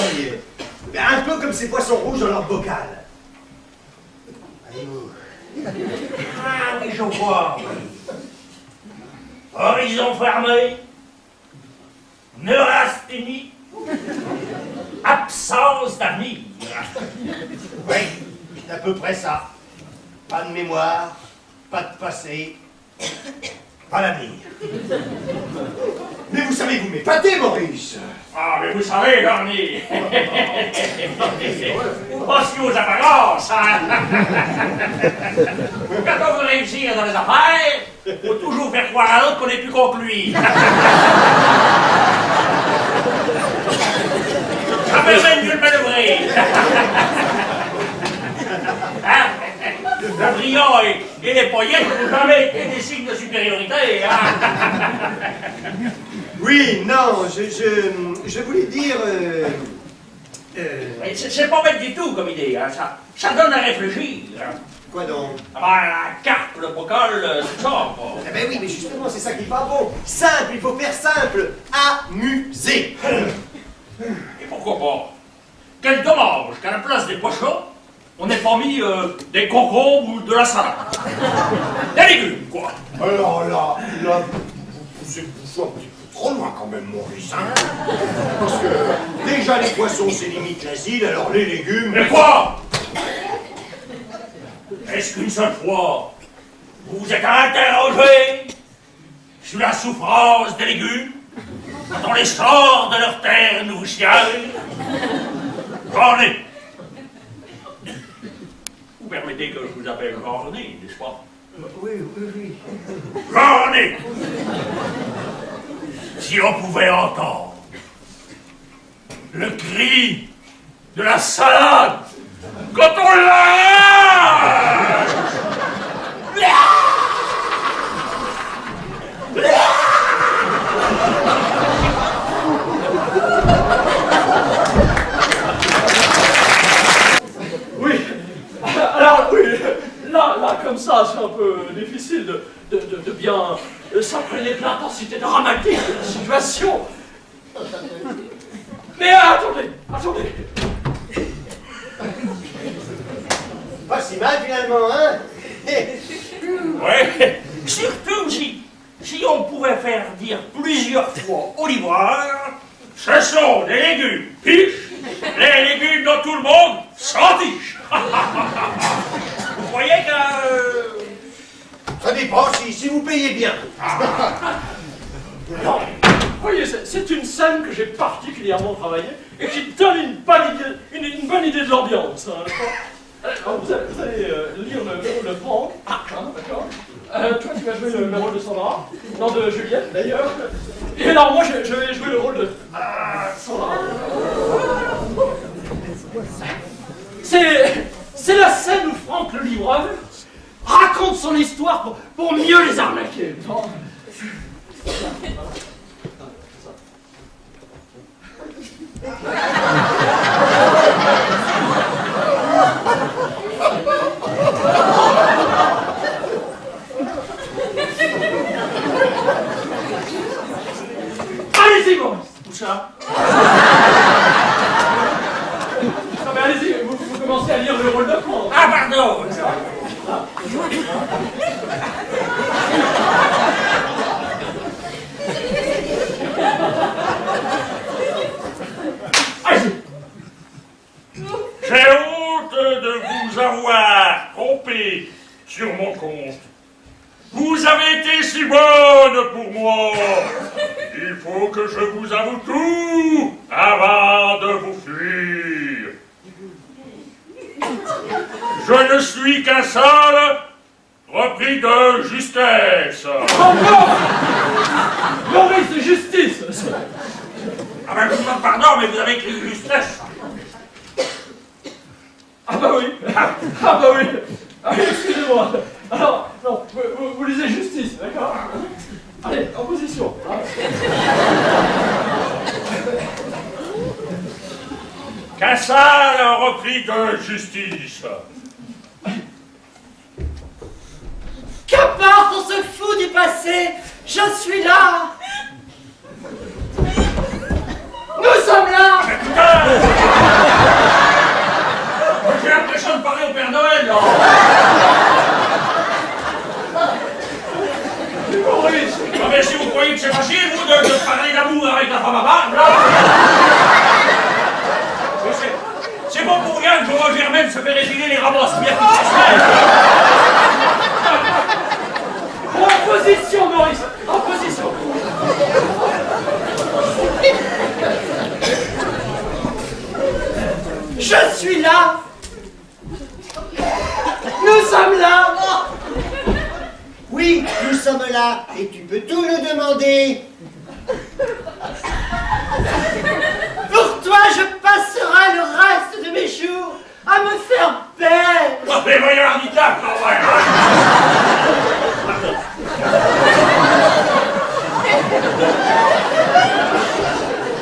un peu comme ces poissons rouges dans leur bocal. Allez-vous. Ah oui, je vois. Horizon fermé, neurasthénie, absence d'avenir. Oui, c'est à peu près ça. Pas de mémoire, pas de passé, pas l'avenir. Mais vous savez, vous m'épatez, Maurice. Ah, mais vous savez, Garni, aussi aux apparences, hein. Quand on veut réussir dans les affaires, faut toujours faire croire à l'autre qu'on est plus con que lui. Ça permet de mieux le manœuvrer. Hein? Le brillant et les paillettes n'ont jamais été des signes de supériorité, hein. Oui, non, je voulais dire... C'est pas bête du tout comme idée, hein. Ça donne à réfléchir. Hein. Quoi donc? Ah bah, la carte, le bocal, c'est ça, quoi. Eh ben oui, mais justement, c'est ça qui est pas bon. Simple, il faut faire simple. Amuser. Et pourquoi pas? Quel dommage qu'à la place des poissons, on n'ait pas mis des concombres ou de la salade. Des légumes, quoi. Alors là, c'est un petit peu trop loin quand même, Maurice, hein. Parce que déjà les poissons, c'est limite l'acide, alors les légumes... Mais quoi? Est-ce qu'une seule fois, vous vous êtes interrogé sur la souffrance des légumes dans les sorts de leur terre nourricière? Cornet. Vous permettez que je vous appelle Cornet, n'est-ce pas? Oui. Cornet. Si on pouvait entendre le cri de la salade quand on l'a! Oui, alors oui, là comme ça, c'est un peu difficile de bien s'imprégner de l'intensité dramatique de la situation. Mais attendez. Pas si mal finalement, hein. Ouais, surtout si on pouvait faire dire plusieurs fois au livreur, ce sont des légumes piches, les légumes dont tout le monde s'en fiche. Vous croyez que... Ça dépend si vous payez bien. Non, vous voyez, c'est une scène que j'ai particulièrement travaillée et qui donne une bonne idée de l'ambiance. Hein, alors, vous allez lire le rôle de Franck, hein, d'accord. Toi, tu vas jouer le rôle de Sandra, non, de Juliette d'ailleurs. Et alors, moi, je vais jouer le rôle de Sandra. C'est la scène où Franck le livreur raconte son histoire pour mieux les arnaquer. Allez-y, Maurice. Où ça? Non mais allez-y, vous commencez à lire le rôle de Franck. Ah, pardon. Allez-y. J'ai honte de vous avoir trompé sur mon compte. Vous avez été si bonne pour moi. Il faut que je vous avoue tout avant de vous fuir. Je ne suis qu'un seul repris de justesse. Encore Maurice de justice. Ah ben, je vous demande pardon, mais vous avez écrit justesse. Ah bah oui. Ah bah oui. Ah, excusez-moi. Alors, non, vous lisez justice, d'accord? Allez, en position. Hein. Qu'un seul repris de justice. Qu'importe, on se fout du passé. Je suis là. Nous sommes là. J'ai l'impression de parler au Père Noël, là. Maurice. Ah mais si vous croyez que c'est facile, vous, de parler d'amour avec la femme à barbe, là. C'est bon pour rien que Joe Germaine se fait réfiler les ramasses bien toutes les semaines. En position, Maurice. En position. Je suis là. Nous sommes là. Oui, nous sommes là, et tu peux tout nous demander. Pour toi, je passerai le reste de mes jours à me faire belle. Oh, mais voyons, handicap, non, ouais.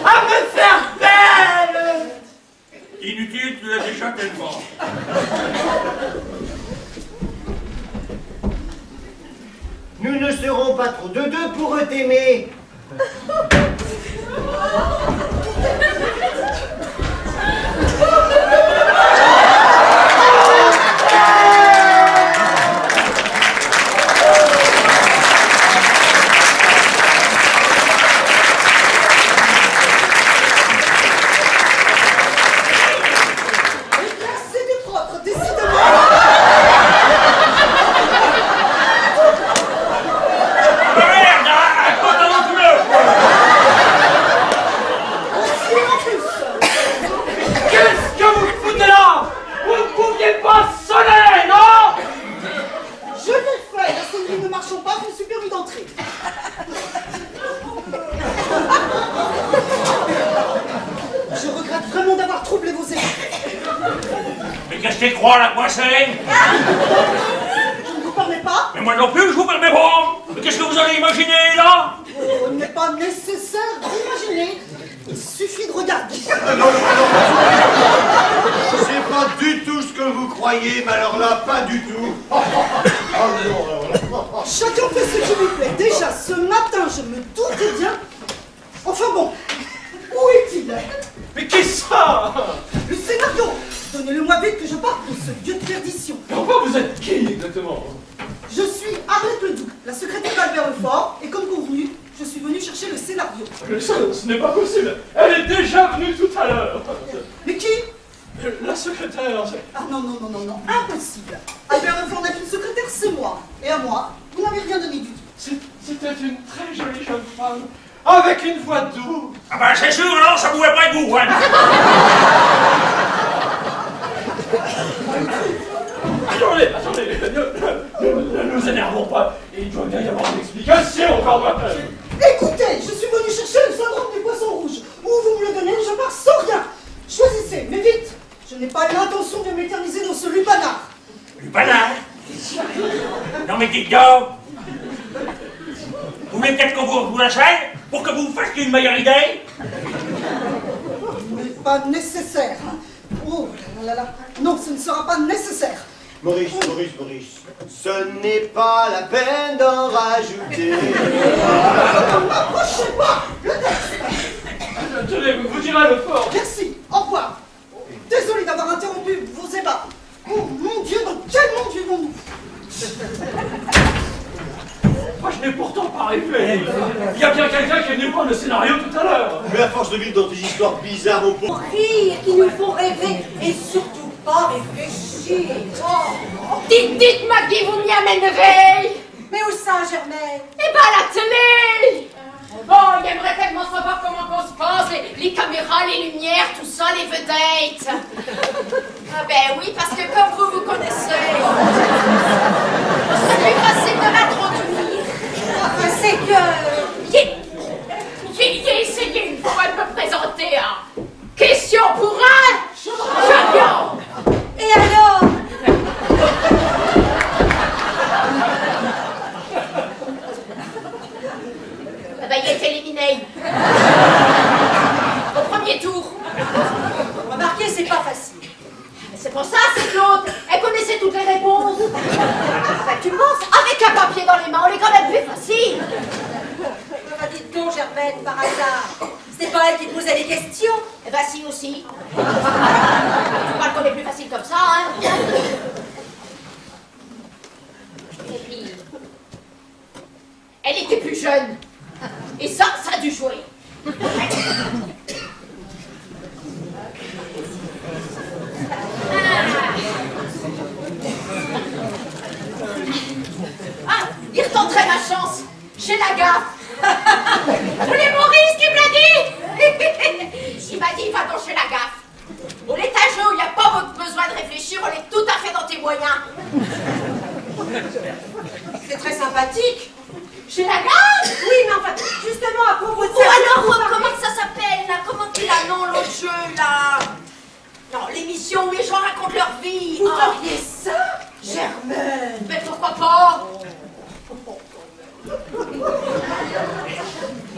À me faire belle. Inutile, tu l'as déjà tellement. Nous ne serons pas trop de deux pour t'aimer. C'est du propre, décidément. Merde, un pantalon bleu. Qu'est-ce que vous foutez là? Vous ne pouviez pas sonner, non? Je l'ai fait, la sonnerie ne marchant pas, je me suis permis d'entrer. Je regrette vraiment d'avoir troublé vos états. Mais qu'est-ce que tu crois, la poissée? Je ne vous permets pas. Mais moi non plus, je vous permets pas. Mais qu'est-ce que vous avez imaginé, là? Oh, il n'est pas nécessaire d'imaginer. Il suffit de regarder. C'est pas du tout ce que vous croyez, mais alors là, pas du tout. Oh non, Chacun fait ce qui lui plaît. Déjà, ce matin, je me doutais bien. Enfin bon, où est-il? Mais qu'est-ce ça? Le scénario. Donnez-le-moi vite que je parte de ce lieu de perdition. Mais enfin, vous êtes qui exactement? Je suis Arlette Ledoux, la secrétaire d'Albert Lefort, et comme convenu, je suis venue chercher le scénario. Mais ça, ce n'est pas possible. Elle est déjà venue tout à l'heure. Mais qui? La secrétaire. Ah non, non, non, non, non, impossible. Albert Lefort n'a qu'une secrétaire, c'est moi. Et à moi, vous n'avez rien donné du tout. C'était une très jolie jeune femme, avec une voix douce. Ah ben c'est sûr, non, ça pouvait pas être vous, hein. Attendez, ne nous énervons pas. Il doit bien y avoir une explication encore maintenant. Écoutez, je suis venue chercher le syndrome du poisson rouge. Ou vous me le donnez, ou je pars sans rien. Choisissez, mais vite. Je n'ai pas l'intention de m'éterniser dans ce lupanar. Lupanar? Non mais dites donc. Vous voulez peut-être qu'on vous l'achète pour que vous fassiez une meilleure idée? Ce n'est pas nécessaire. Oh là là là. Non, ce ne sera pas nécessaire. Maurice, ce n'est pas la peine d'en rajouter. Ne m'approchez pas. Le texte. Tenez, vous direz le fort. Merci. Au revoir. Désolé d'avoir interrompu vos ébats. Oh mon Dieu, dans quel monde vivons-nous? Moi, je n'ai pourtant pas rêvé. Il y a bien quelqu'un qui est venu prendre le scénario tout à l'heure. Mais à force de vivre dans tes histoires bizarres, mon pauvre. Rire qui nous font rêver et surtout pas réfléchir. Oh. Dites-moi qui vous m'y amènerez. Mais où ça, Germaine? Eh ben, à la télé. Bon, il aimerait tellement savoir comment on se passe, les caméras, les lumières, tout ça, les vedettes. Ah ben oui, parce que comme vous connaissez, c'est plus facile de m'introduire. Enfin, c'est que... J'ai essayé une fois de me présenter à Question pour un champion. Et alors? Ah ben, il est éliminé. Au premier tour. Remarquez, c'est pas facile. C'est pour ça, c'est Claude. Elle connaissait toutes les réponses. Ben, tu penses, avec un papier dans les mains, on est quand même plus facile. Dites donc, Germaine, par hasard. C'est pas elle qui posait les questions. Eh ben, si aussi. Tu parles qu'on est plus facile comme ça, hein. Et puis, elle était plus jeune. Et ça a dû jouer. Ah, il retenterait ma chance chez la gaffe. C'est Maurice qui me l'a dit. Il m'a dit, va donc chez la gaffe. On est à jeu, il n'y a pas besoin de réfléchir, on est tout à fait dans tes moyens. C'est très sympathique. Chez la gaffe? Oui, mais enfin, justement, à propos de ça... Ou alors, comment ça s'appelle, là? Comment il a nom, l'autre jeu, là? Non, l'émission où les gens racontent leur vie. Vous feriez ça, Germaine? Mais pourquoi pas? Il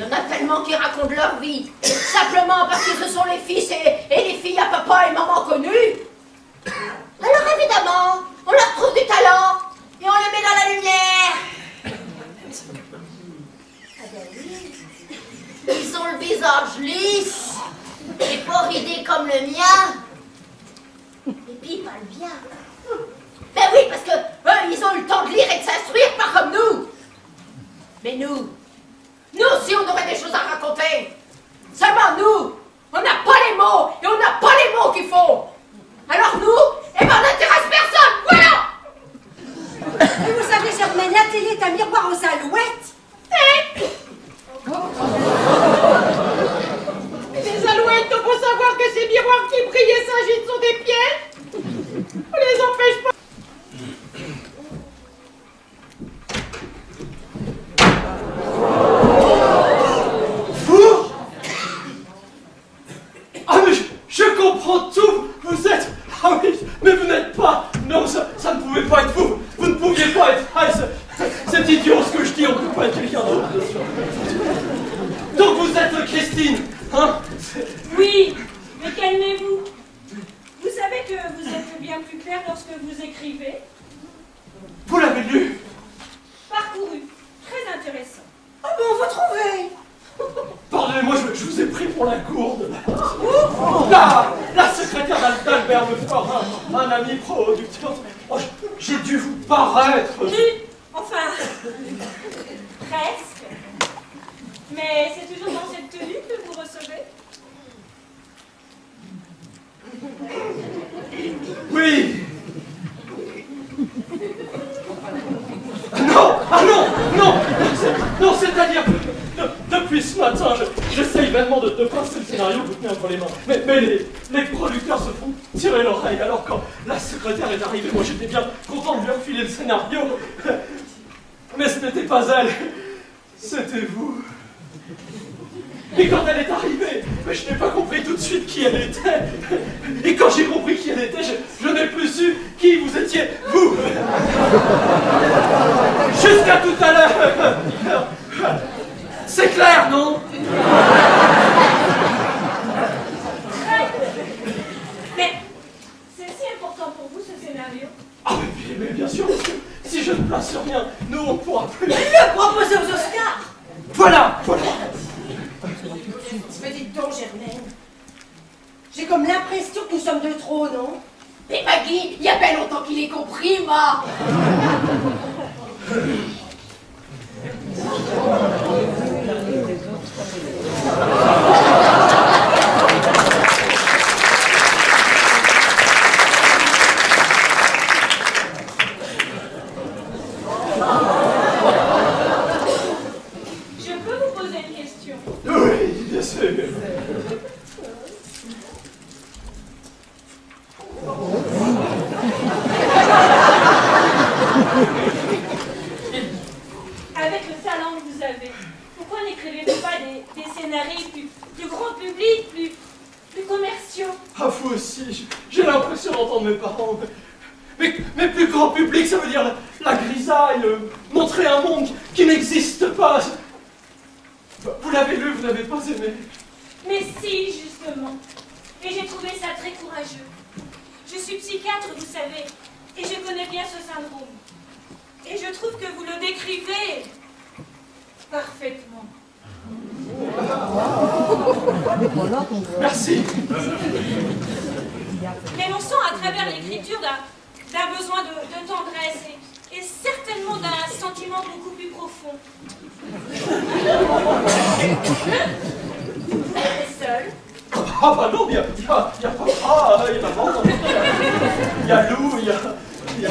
y en a tellement qui racontent leur vie, simplement parce que ce sont les fils et les filles à papa et maman connus. Alors évidemment, on leur trouve du talent et on les met dans la lumière. Ah ben oui. Ils ont le visage lisse et pas ridé comme le mien. Et puis ils parlent bien. Ben oui, parce que eux, ils ont eu le temps de lire et de s'instruire, pas comme nous. Mais nous aussi, on aurait des choses à raconter. Seulement nous, on n'a pas les mots et on n'a pas les mots qu'il faut. Alors nous, eh ben, on n'intéresse personne, voilà. Mais vous savez, Germaine, la télé est un miroir aux alouettes. Les alouettes n'ont pas savoir que ces miroirs qui brillent et s'agitent sont des pieds. On les empêche pas. Ah mais je comprends tout. Vous êtes... Ah oui, mais vous n'êtes pas... Non, ça ne pouvait pas être vous. Vous ne pouviez pas être... Ah, c'est idiot ce que je dis, on ne peut pas être quelqu'un d'autre. Donc vous êtes Christine, hein? Oui, mais calmez-vous. Vous savez que vous êtes bien plus clair lorsque vous écrivez. Vous l'avez lu? Parcouru. Très intéressant. Ah bon, vous trouvez? Pardonnez-moi, je vous ai pris pour la gourde. La secrétaire d'Albert Lefort, un ami producteur. Oh, j'ai dû vous paraître. Enfin, presque. Mais c'est toujours dans cette tenue que vous recevez? Oui. Non. Ah non, non. Non, c'est-à-dire que depuis ce matin, j'essaye vainement de passer le scénario que vous tenez entre les mains. Mais les producteurs se font tirer l'oreille. Alors quand la secrétaire est arrivée, moi j'étais bien content de lui refiler le scénario. Mais ce n'était pas elle, c'était vous. Et quand elle est arrivée, mais je n'ai pas compris tout de suite qui elle était. Et quand j'ai compris qui elle était, je n'ai plus su qui vous étiez, vous. Jusqu'à tout à l'heure. C'est clair, non? Mais c'est si important pour vous ce scénario? Ah mais bien sûr, parce que si je ne place rien, nous on ne pourra plus. Le proposer aux Oscars. Voilà. Mais dites donc, Germaine, j'ai comme l'impression que nous sommes de trop, non? Mais Maggie, il y a bien longtemps qu'il est compris, moi. Je peux vous poser une question? grand public, ça veut dire la grisaille, montrer un monde qui n'existe pas. Vous l'avez lu, vous n'avez pas aimé. Mais si, justement. Et j'ai trouvé ça très courageux. Je suis psychiatre, vous savez, et je connais bien ce syndrome. Et je trouve que vous le décrivez parfaitement. Merci. Mais on sent à travers l'écriture d'un besoin de tendresse et certainement d'un sentiment beaucoup plus profond. Vous êtes seul? Ah bah non, il y a papa, il y a maman, il y a Lou, il y a...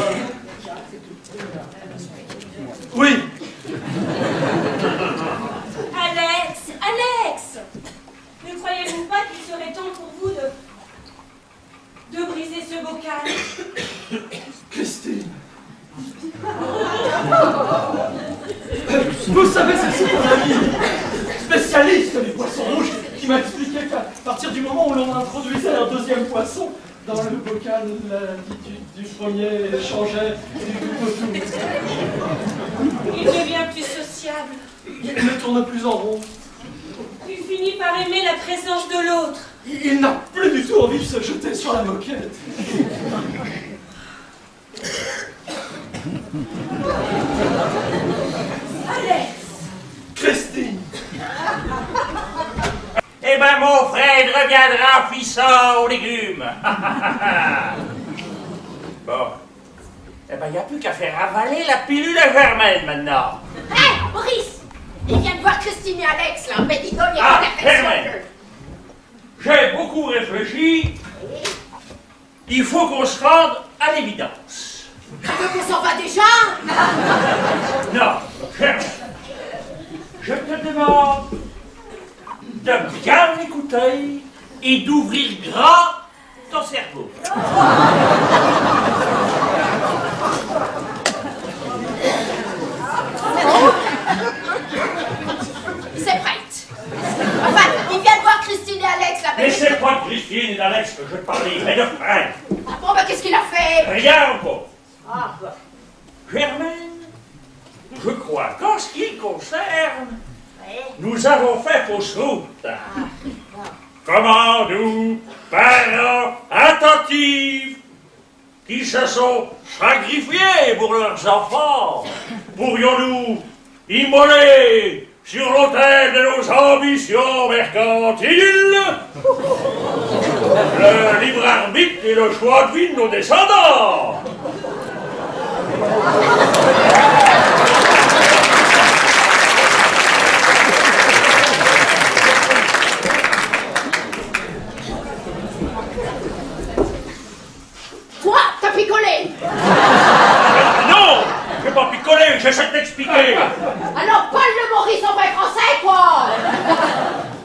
Oui. Alex, ne croyez-vous pas qu'il serait temps pour vous de briser ce bocal? Christine. Vous savez, c'est mon ami spécialiste des poissons rouges qui m'a expliqué qu'à partir du moment où l'on introduisait un deuxième poisson dans le bocal, l'attitude du premier changeait du tout au tout. Il devient plus sociable. Il ne tourne plus en rond. Il finit par aimer la présence de l'autre. Il n'a plus du tout envie de se jeter sur la moquette. Alex! Christine! Eh ben, mon frère reviendra puissant aux légumes. Bon. Eh ben, il n'y a plus qu'à faire avaler la pilule à Germaine maintenant. Hé, Maurice! Il vient de voir Christine et Alex, là. Mais dis donc, il y a Ah, pas d'affaire. Germaine! J'ai beaucoup réfléchi. Il faut qu'on se rende à l'évidence. Tu veux qu'on s'en va déjà? Non, Germaine. Je te demande de bien m'écouter et d'ouvrir grand ton cerveau. C'est prête. Enfin, il vient de voir Christine et Alex, là. Mais c'est pas de Christine et d'Alex que je te parlais, mais de frères. Ah bon, bah qu'est-ce qu'il a fait? Rien encore. Ah, bah. Germaine, je crois qu'en ce qui le concerne, Ouais. nous avons fait fausse route. Comment nous, parents attentifs, qui se sont sacrifiés pour leurs enfants, pourrions-nous immoler sur l'autel de nos ambitions mercantiles le libre arbitre et le choix de vie de nos descendants? Toi, t'as picolé. Non, je vais pas picoler, j'essaie de t'expliquer. Alors parle le Maurice en vrai français, quoi.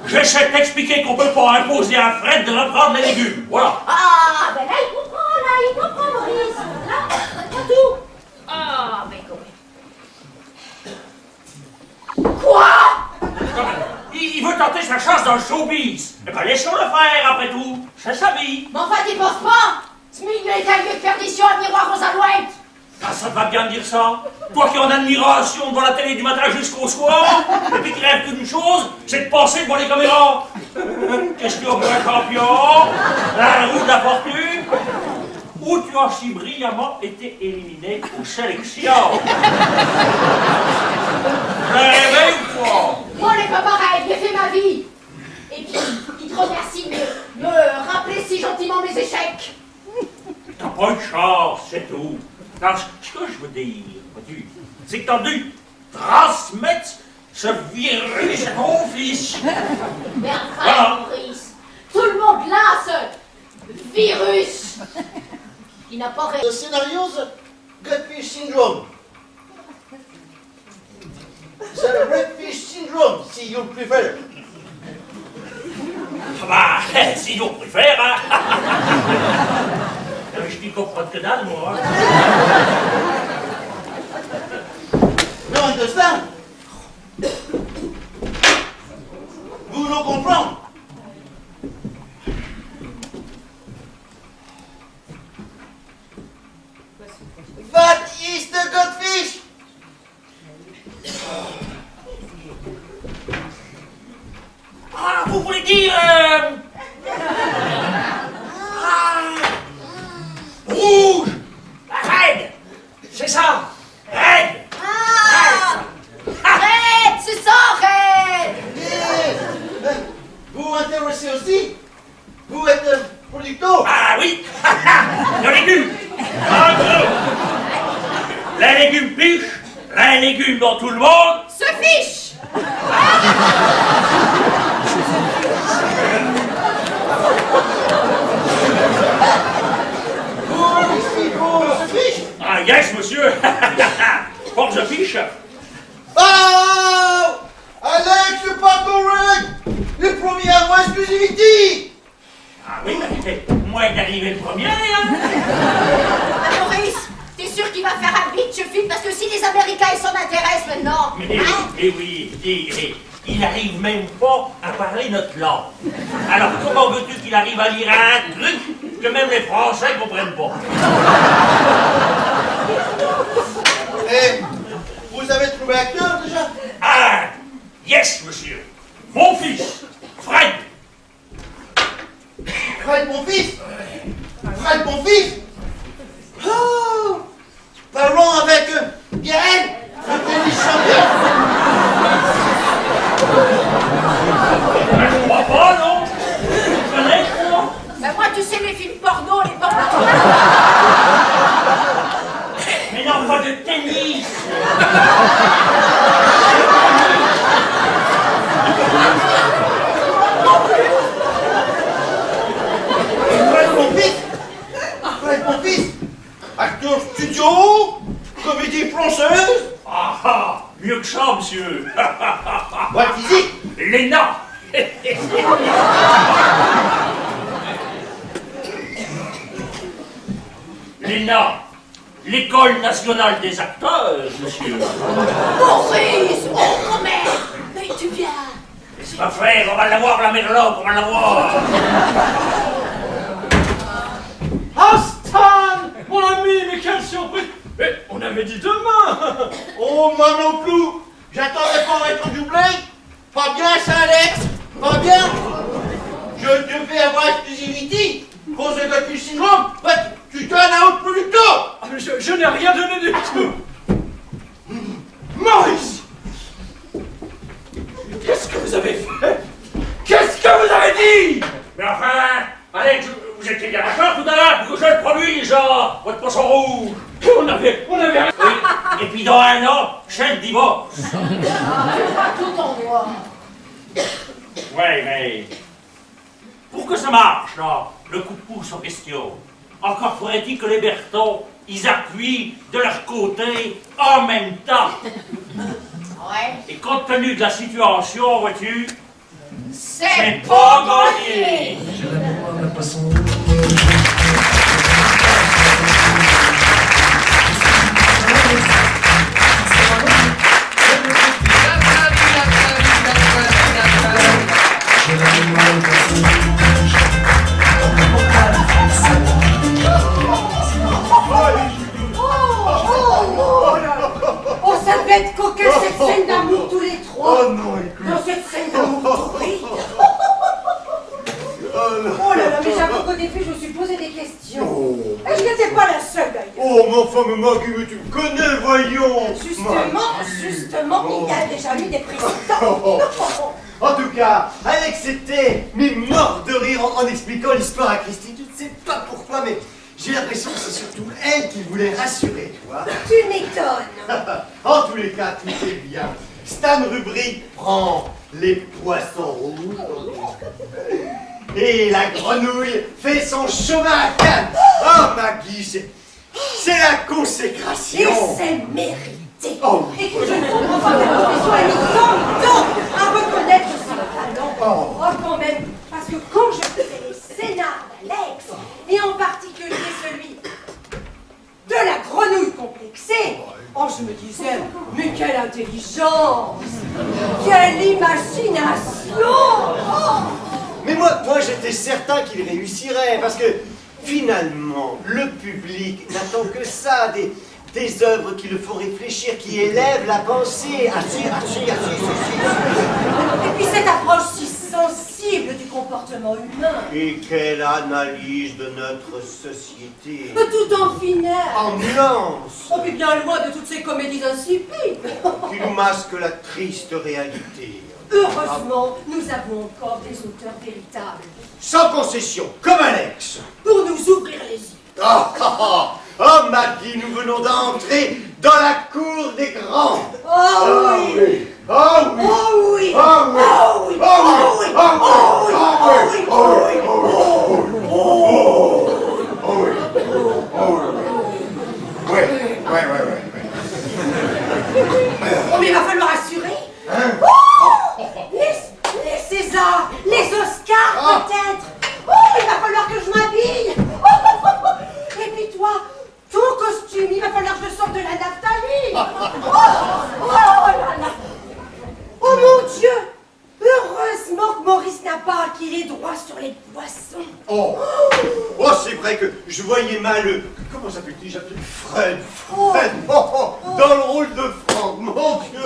J'essaie de t'expliquer qu'on peut pas imposer à Fred de reprendre les légumes. Voilà. Ah, ben là, il comprend, Maurice. Là, pas tout. Ah, mais quoi? Il veut tenter sa chance dans le showbiz. Eh ben laissons-le faire après tout. C'est sa vie. Mais enfin, t'y penses pas? Ce milieu est un lieu de perdition à miroir aux alouettes. Ah, ça te va bien de dire ça? Toi qui es en admiration devant la télé du matin jusqu'au soir, et puis qui rêves qu'une chose, c'est de passer devant les caméras. Qu'est-ce que tu as pour un champion? La roue de la fortune? Où tu as si brillamment été éliminé aux sélections? Rêvé ou quoi? Moi, n'est pas pareil, j'ai fait ma vie. Et puis, il te remercie de me rappeler si gentiment mes échecs. T'as pas eu de chance, c'est tout. Non, ce que je veux dire, vois-tu, c'est que t'as dû transmettre ce virus à ton fils. Mais enfin, Voilà. Maurice, tout le monde là, ce virus. Il n'a pas The scenarios, Redfish syndrome. The Redfish syndrome, si you prefer. Ah bah, si on préfère, hein. Je n'y comprends que dalle, moi. You understand? Vous nous comprenez? What is the goldfish? Ah, vous voulez dire... rouge. Red. C'est ça. Red. Ah! Red, c'est ça, Red! Vous vous intéressez aussi? Vous êtes producteur? Ah oui. Le légume. En gros. Les légumes piches. Les légumes dont tout le monde... Se fiche! Ah yes, monsieur. Porte the fiche. Oh! Alex, c'est pas correct! Le premier à avoir exclusivité! Ah oui, mais moi d'arriver le premier, hein. Ah, Maurice, t'es sûr qu'il va faire un bitch film? Parce que si les Américains ils s'en intéressent maintenant, Mais hein? oui, il n'arrive même pas à parler notre langue. Alors comment veux-tu qu'il arrive à lire un truc que même les Français ne comprennent pas? Et vous avez trouvé acteur déjà? Ah, yes, monsieur. Mon fils, Fred. Fred, mon fils? Fred, mon fils? Oh! Parlons avec Gaël, le tennis champion. Je crois pas, non? Tu connais, toi? Ben moi, tu sais, les films porno, les pornos... Mais non, pas de tennis. Fred, mon fils? Fred, mon fils? Acteur studio? Comédie française? Ah, mieux que ça, monsieur. What physique? Léna. Léna, l'École nationale des acteurs, monsieur. Maurice! Oh, quand même! Mais tu viens! C'est pas frère, on va l'avoir, la Merloc, on va l'avoir. Ah, Stan! Mon ami, mais quelle surprise! Mais on avait dit demain! Oh, moi non plus! J'attendais pas être doublé! Pas bien, ça, Alex! Pas bien! Je devais avoir exclusivité! Cause de Goldfish syndrome! Ouais, tu donnes à autre producteur! Ah, mais je n'ai rien donné du tout! Maurice! Qu'est-ce que vous avez fait? Qu'est-ce que vous avez dit? Mais enfin, Alex, vous étiez bien d'accord tout à l'heure que je le produis, genre, votre poisson rouge. On avait rien. Oui, et puis dans un an, je le divorce. C'est pas tout en moi. Ouais, mais pour que ça marche, là, le coup de pouce en question, encore faudrait-il que les Bertons, ils appuient de leur côté en même temps. Ouais. Et compte tenu de la situation, vois-tu, C'est pas gagné. Je l'aime, le poisson. Oh, ça devait être coquin cette scène d'amour tous les trois. Oh non, écoute! Dans cette scène d'amour torride. Oh là là, mais j'avoue qu'au début, je me suis posé des questions. Oh. Et je n'étais pas la seule d'ailleurs. Oh, mais enfin, mais moi, que tu me connais, voyons! Justement, il y a déjà eu des précédents. Oh. En tout cas, Alex était mais mort de rire en expliquant l'histoire à Christine. Je ne sais pas pourquoi, mais j'ai l'impression que c'est surtout elle qui voulait rassurer, tu vois. Tu m'étonnes. En tous les cas, tout est bien. Stan Rubrique prend les poissons rouges et la grenouille fait son chemin à Cannes. Oh, Maggie, c'est la Et consécration. c'est mérité. Oh. Écoute, je ne comprends pas que la profession ait mis tant à reconnaître son talent. Oh. Oh, quand même, parce que quand je faisais les scénars d'Alex, et en particulier celui de la grenouille complexée, oh, je me disais, mais quelle intelligence, quelle imagination. Oh. Mais moi j'étais certain qu'il réussirait, parce que finalement, le public n'attend que ça, Des œuvres qui le font réfléchir, qui élèvent la pensée. Assis. Et puis cette approche si sensible du comportement humain. Et quelle analyse de notre société. Tout en finesse. En nuance. On vit bien loin de toutes ces comédies insipides. Qui nous masquent la triste réalité. Heureusement, nous avons encore des auteurs véritables. Sans concession, comme Alex. Pour nous ouvrir les yeux. Oh, Maggie, nous venons d'entrer dans la cour des grands. Oh oui. Oh oui. Oh oui. Oh oui. Oh oui. Oh oui. Ouais. Oh, mais il va falloir assurer. Hein? Oh, les Césars, les Oscars peut-être. Oh, il va falloir que je m'habille. Et puis toi, ton costume, il va falloir que je sorte de la naphtaline. Oh là là. Oh mon Dieu. Heureusement que Maurice n'a pas acquis les droits sur les poissons. Oh, c'est vrai que je voyais mal. Comment s'appelle-t-il? J'appelle Fred. Dans le rôle de Franck, mon Dieu.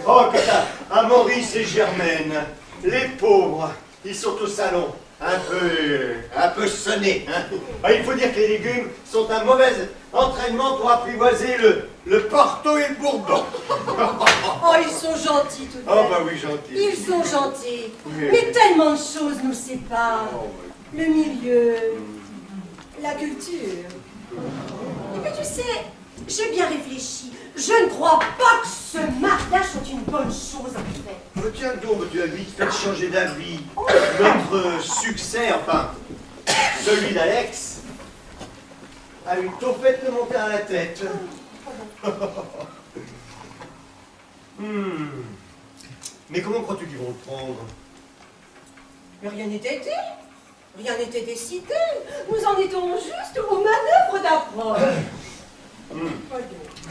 Oh, que t'as. Ah, Maurice et Germaine, les pauvres, ils sont au salon, un peu sonnés. Hein. Ah, il faut dire que les légumes sont un mauvais entraînement pour apprivoiser le Porto et le Bourbon. Oh, ils sont gentils tout de même. Oh, bah oui, gentil. Ils sont gentils. Oui. Mais tellement de choses nous séparent. Le milieu, la culture. Et puis tu sais, j'ai bien réfléchi. Je ne crois pas que ce mariage soit une bonne chose en fait. Oh, tiens donc, tu as vite fait changer d'avis. Notre succès, enfin, celui d'Alex, a eu tôt fait de monter à la tête. Mais comment crois-tu qu'ils vont le prendre? Mais rien n'était dit. Rien n'était décidé. Nous en étions juste aux manœuvres d'approche.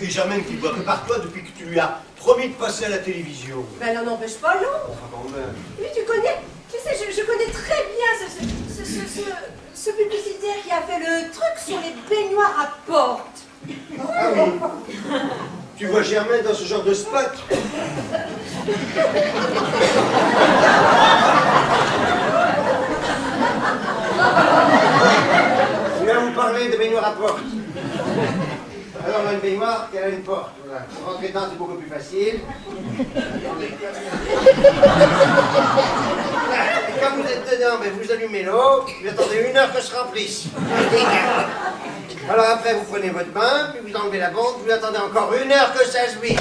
Et Germaine qui boit que par toi depuis que tu lui as promis de passer à la télévision. Mais l'un n'empêche pas l'autre. Ah, quand même. Oui, tu sais, je connais très bien ce publicitaire qui a fait le truc sur les baignoires à porte. Ah oui. Tu vois Germaine dans ce genre de spot? Je viens vous parler de baignoire à porte. Alors, on a une baignoire qui a une porte. Voilà. Rentrer dedans, c'est beaucoup plus facile. Et quand vous êtes dedans, ben, vous allumez l'eau, vous attendez 1 heure que se remplisse. Alors après, vous prenez votre bain, puis vous enlevez la pompe, vous attendez encore 1 heure que ça se vide.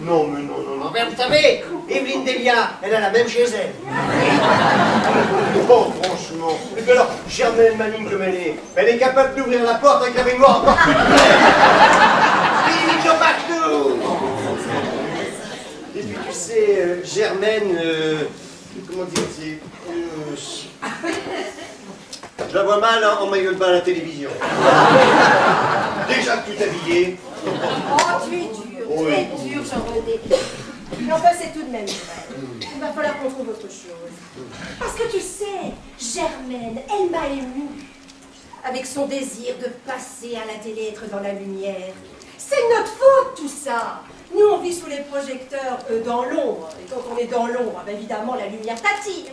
Non, mais non. Ben, vous savez, Evelyne Delia, elle a la même chez elle. Oh, franchement. Et puis alors, Germaine, maligne comme elle est capable d'ouvrir la porte avec la baignoire encore plus près. Vite partout. Et puis tu sais, Germaine, comment dire, je la vois mal en maillot de bain à la télévision. Déjà que tu t'habillais. Oh, tu es dur, Jean-René. Mais enfin, c'est tout de même vrai. Il va falloir qu'on trouve autre chose. Parce que tu sais, Germaine, elle m'a émue. Avec son désir de passer à la télé, être dans la lumière. C'est notre faute, tout ça. Nous, on vit sous les projecteurs, dans l'ombre. Et quand on est dans l'ombre, ben, évidemment, la lumière t'attire.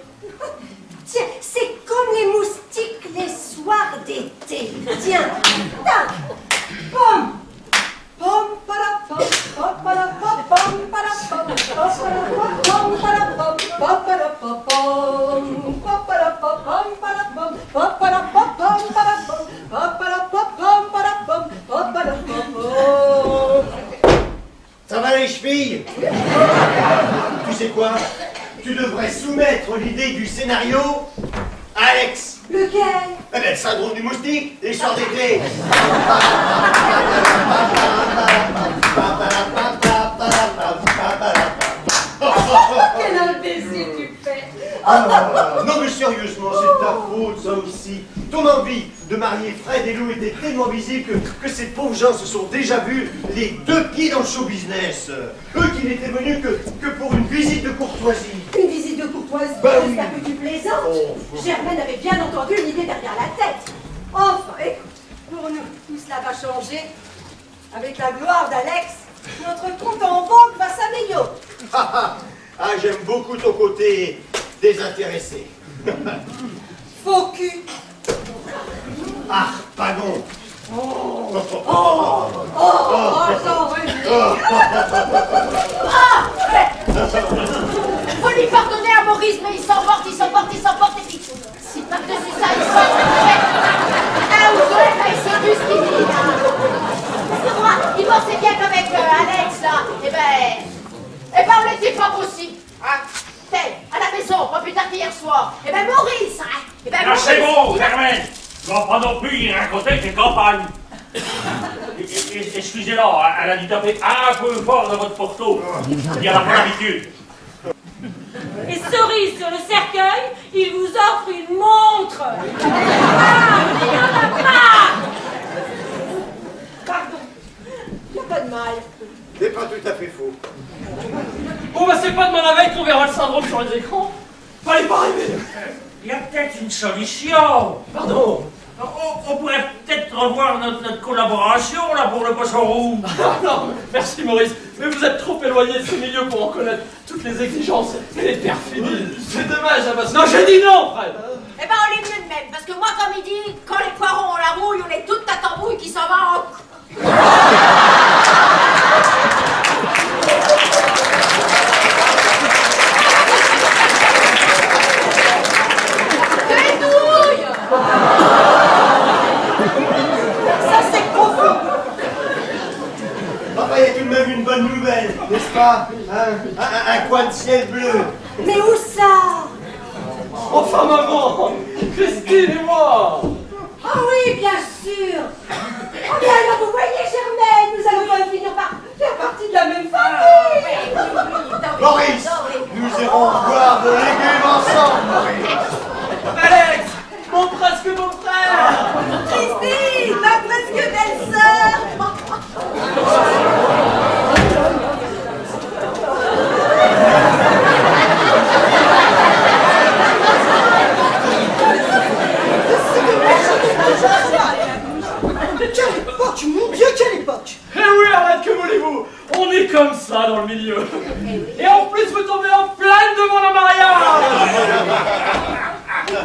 Tiens, c'est comme les moustiques les soirs d'été. Tiens, tac, pom, pom, para, pom, pom, para, pom, pom, para, pom, pom, para, pom, pom, para, pom, pom, para, pom, pom, para, pom, pom, para, pom, pom, para, pom, pom, para, pom, pom, para, pom, pom, para, pom, pom. Ça va les chevilles? Tu sais quoi? Tu devrais soumettre l'idée du scénario à Alex. Lequel? Eh bien, le syndrome du moustique, les soirs d'été. Quel imbécile tu fais! Non mais sérieusement, c'est ta faute ça aussi. Ton envie de marier Fred et Lou était tellement visible que ces pauvres gens se sont déjà vus les 2 pieds dans le show business. Eux qui n'étaient venus que pour une visite de courtoisie. Une visite de courtoisie, Bah oui. j'espère que tu plaisantes. Oh. Germaine avait bien entendu une idée derrière la tête. Enfin, écoute, pour nous, tout cela va changer Avec la gloire d'Alex, notre compte en banque va s'améliorer. Ah, j'aime beaucoup ton côté désintéressé. Faux cul. Ah, pardon. J'en veux. Faut lui pardonner à Maurice, mais il s'emporte, et puis si par-dessus ça, il sort un ou deux, ben, c'est plus ce qu'il dit, là. Parce que moi, il pensait bien qu'avec Alex, là, eh ben, on n'était pas possible, hein. À la maison, pas plus tard qu'hier soir. Eh ben, Maurice, hein. Eh ben, Ah, c'est bon, Germaine. Tu vas pas non plus y raconter tes campagnes. Excusez-la, elle a dû taper un peu fort dans votre porto. Il n'y en a pas l'habitude. Et cerise sur le cercueil, il vous offre une montre. Ah, il n'y en a pas. Pardon. Il n'y a pas de mal. C'est pas tout à fait faux. Bon, bah, c'est pas demain la veille qu'on verra le syndrome sur les écrans. Fallait pas rêver. Il y a peut-être une solution. Pardon. On pourrait peut-être revoir notre collaboration là pour le poisson rouge. Non, merci Maurice, mais vous êtes trop éloigné de ce milieu pour en connaître toutes les exigences et les perfidies. C'est dommage, hein, parce que... Non, j'ai dit non, Fred. Eh ben, on est mieux de même, parce que moi, comme il dit, quand les poirons ont la rouille, on est toute ta tambouille qui s'en va en... Ça, c'est profond. Enfin, il y a tout de même une bonne nouvelle, n'est-ce pas? Un coin de ciel bleu. Mais où ça? Enfin, maman, Christine et moi. Ah oui, bien sûr. Oh, mais alors, vous voyez, Germaine, nous allons quand même finir par faire partie de la même famille. Maurice, nous irons boire de légumes ensemble, Maurice. Alex, mon presque beau-frère. Christine, ma presque belle-sœur. Quelle époque, mon Dieu, quelle époque! Eh oui, arrête, que voulez-vous? On est comme ça dans le milieu. Et en plus, vous tombez en pleine devant le mariage.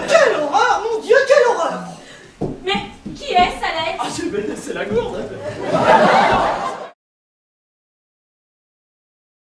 Quelle horreur, mon Dieu, quelle horreur! Mais qui est-ce, Alex? Ah, c'est la gourde.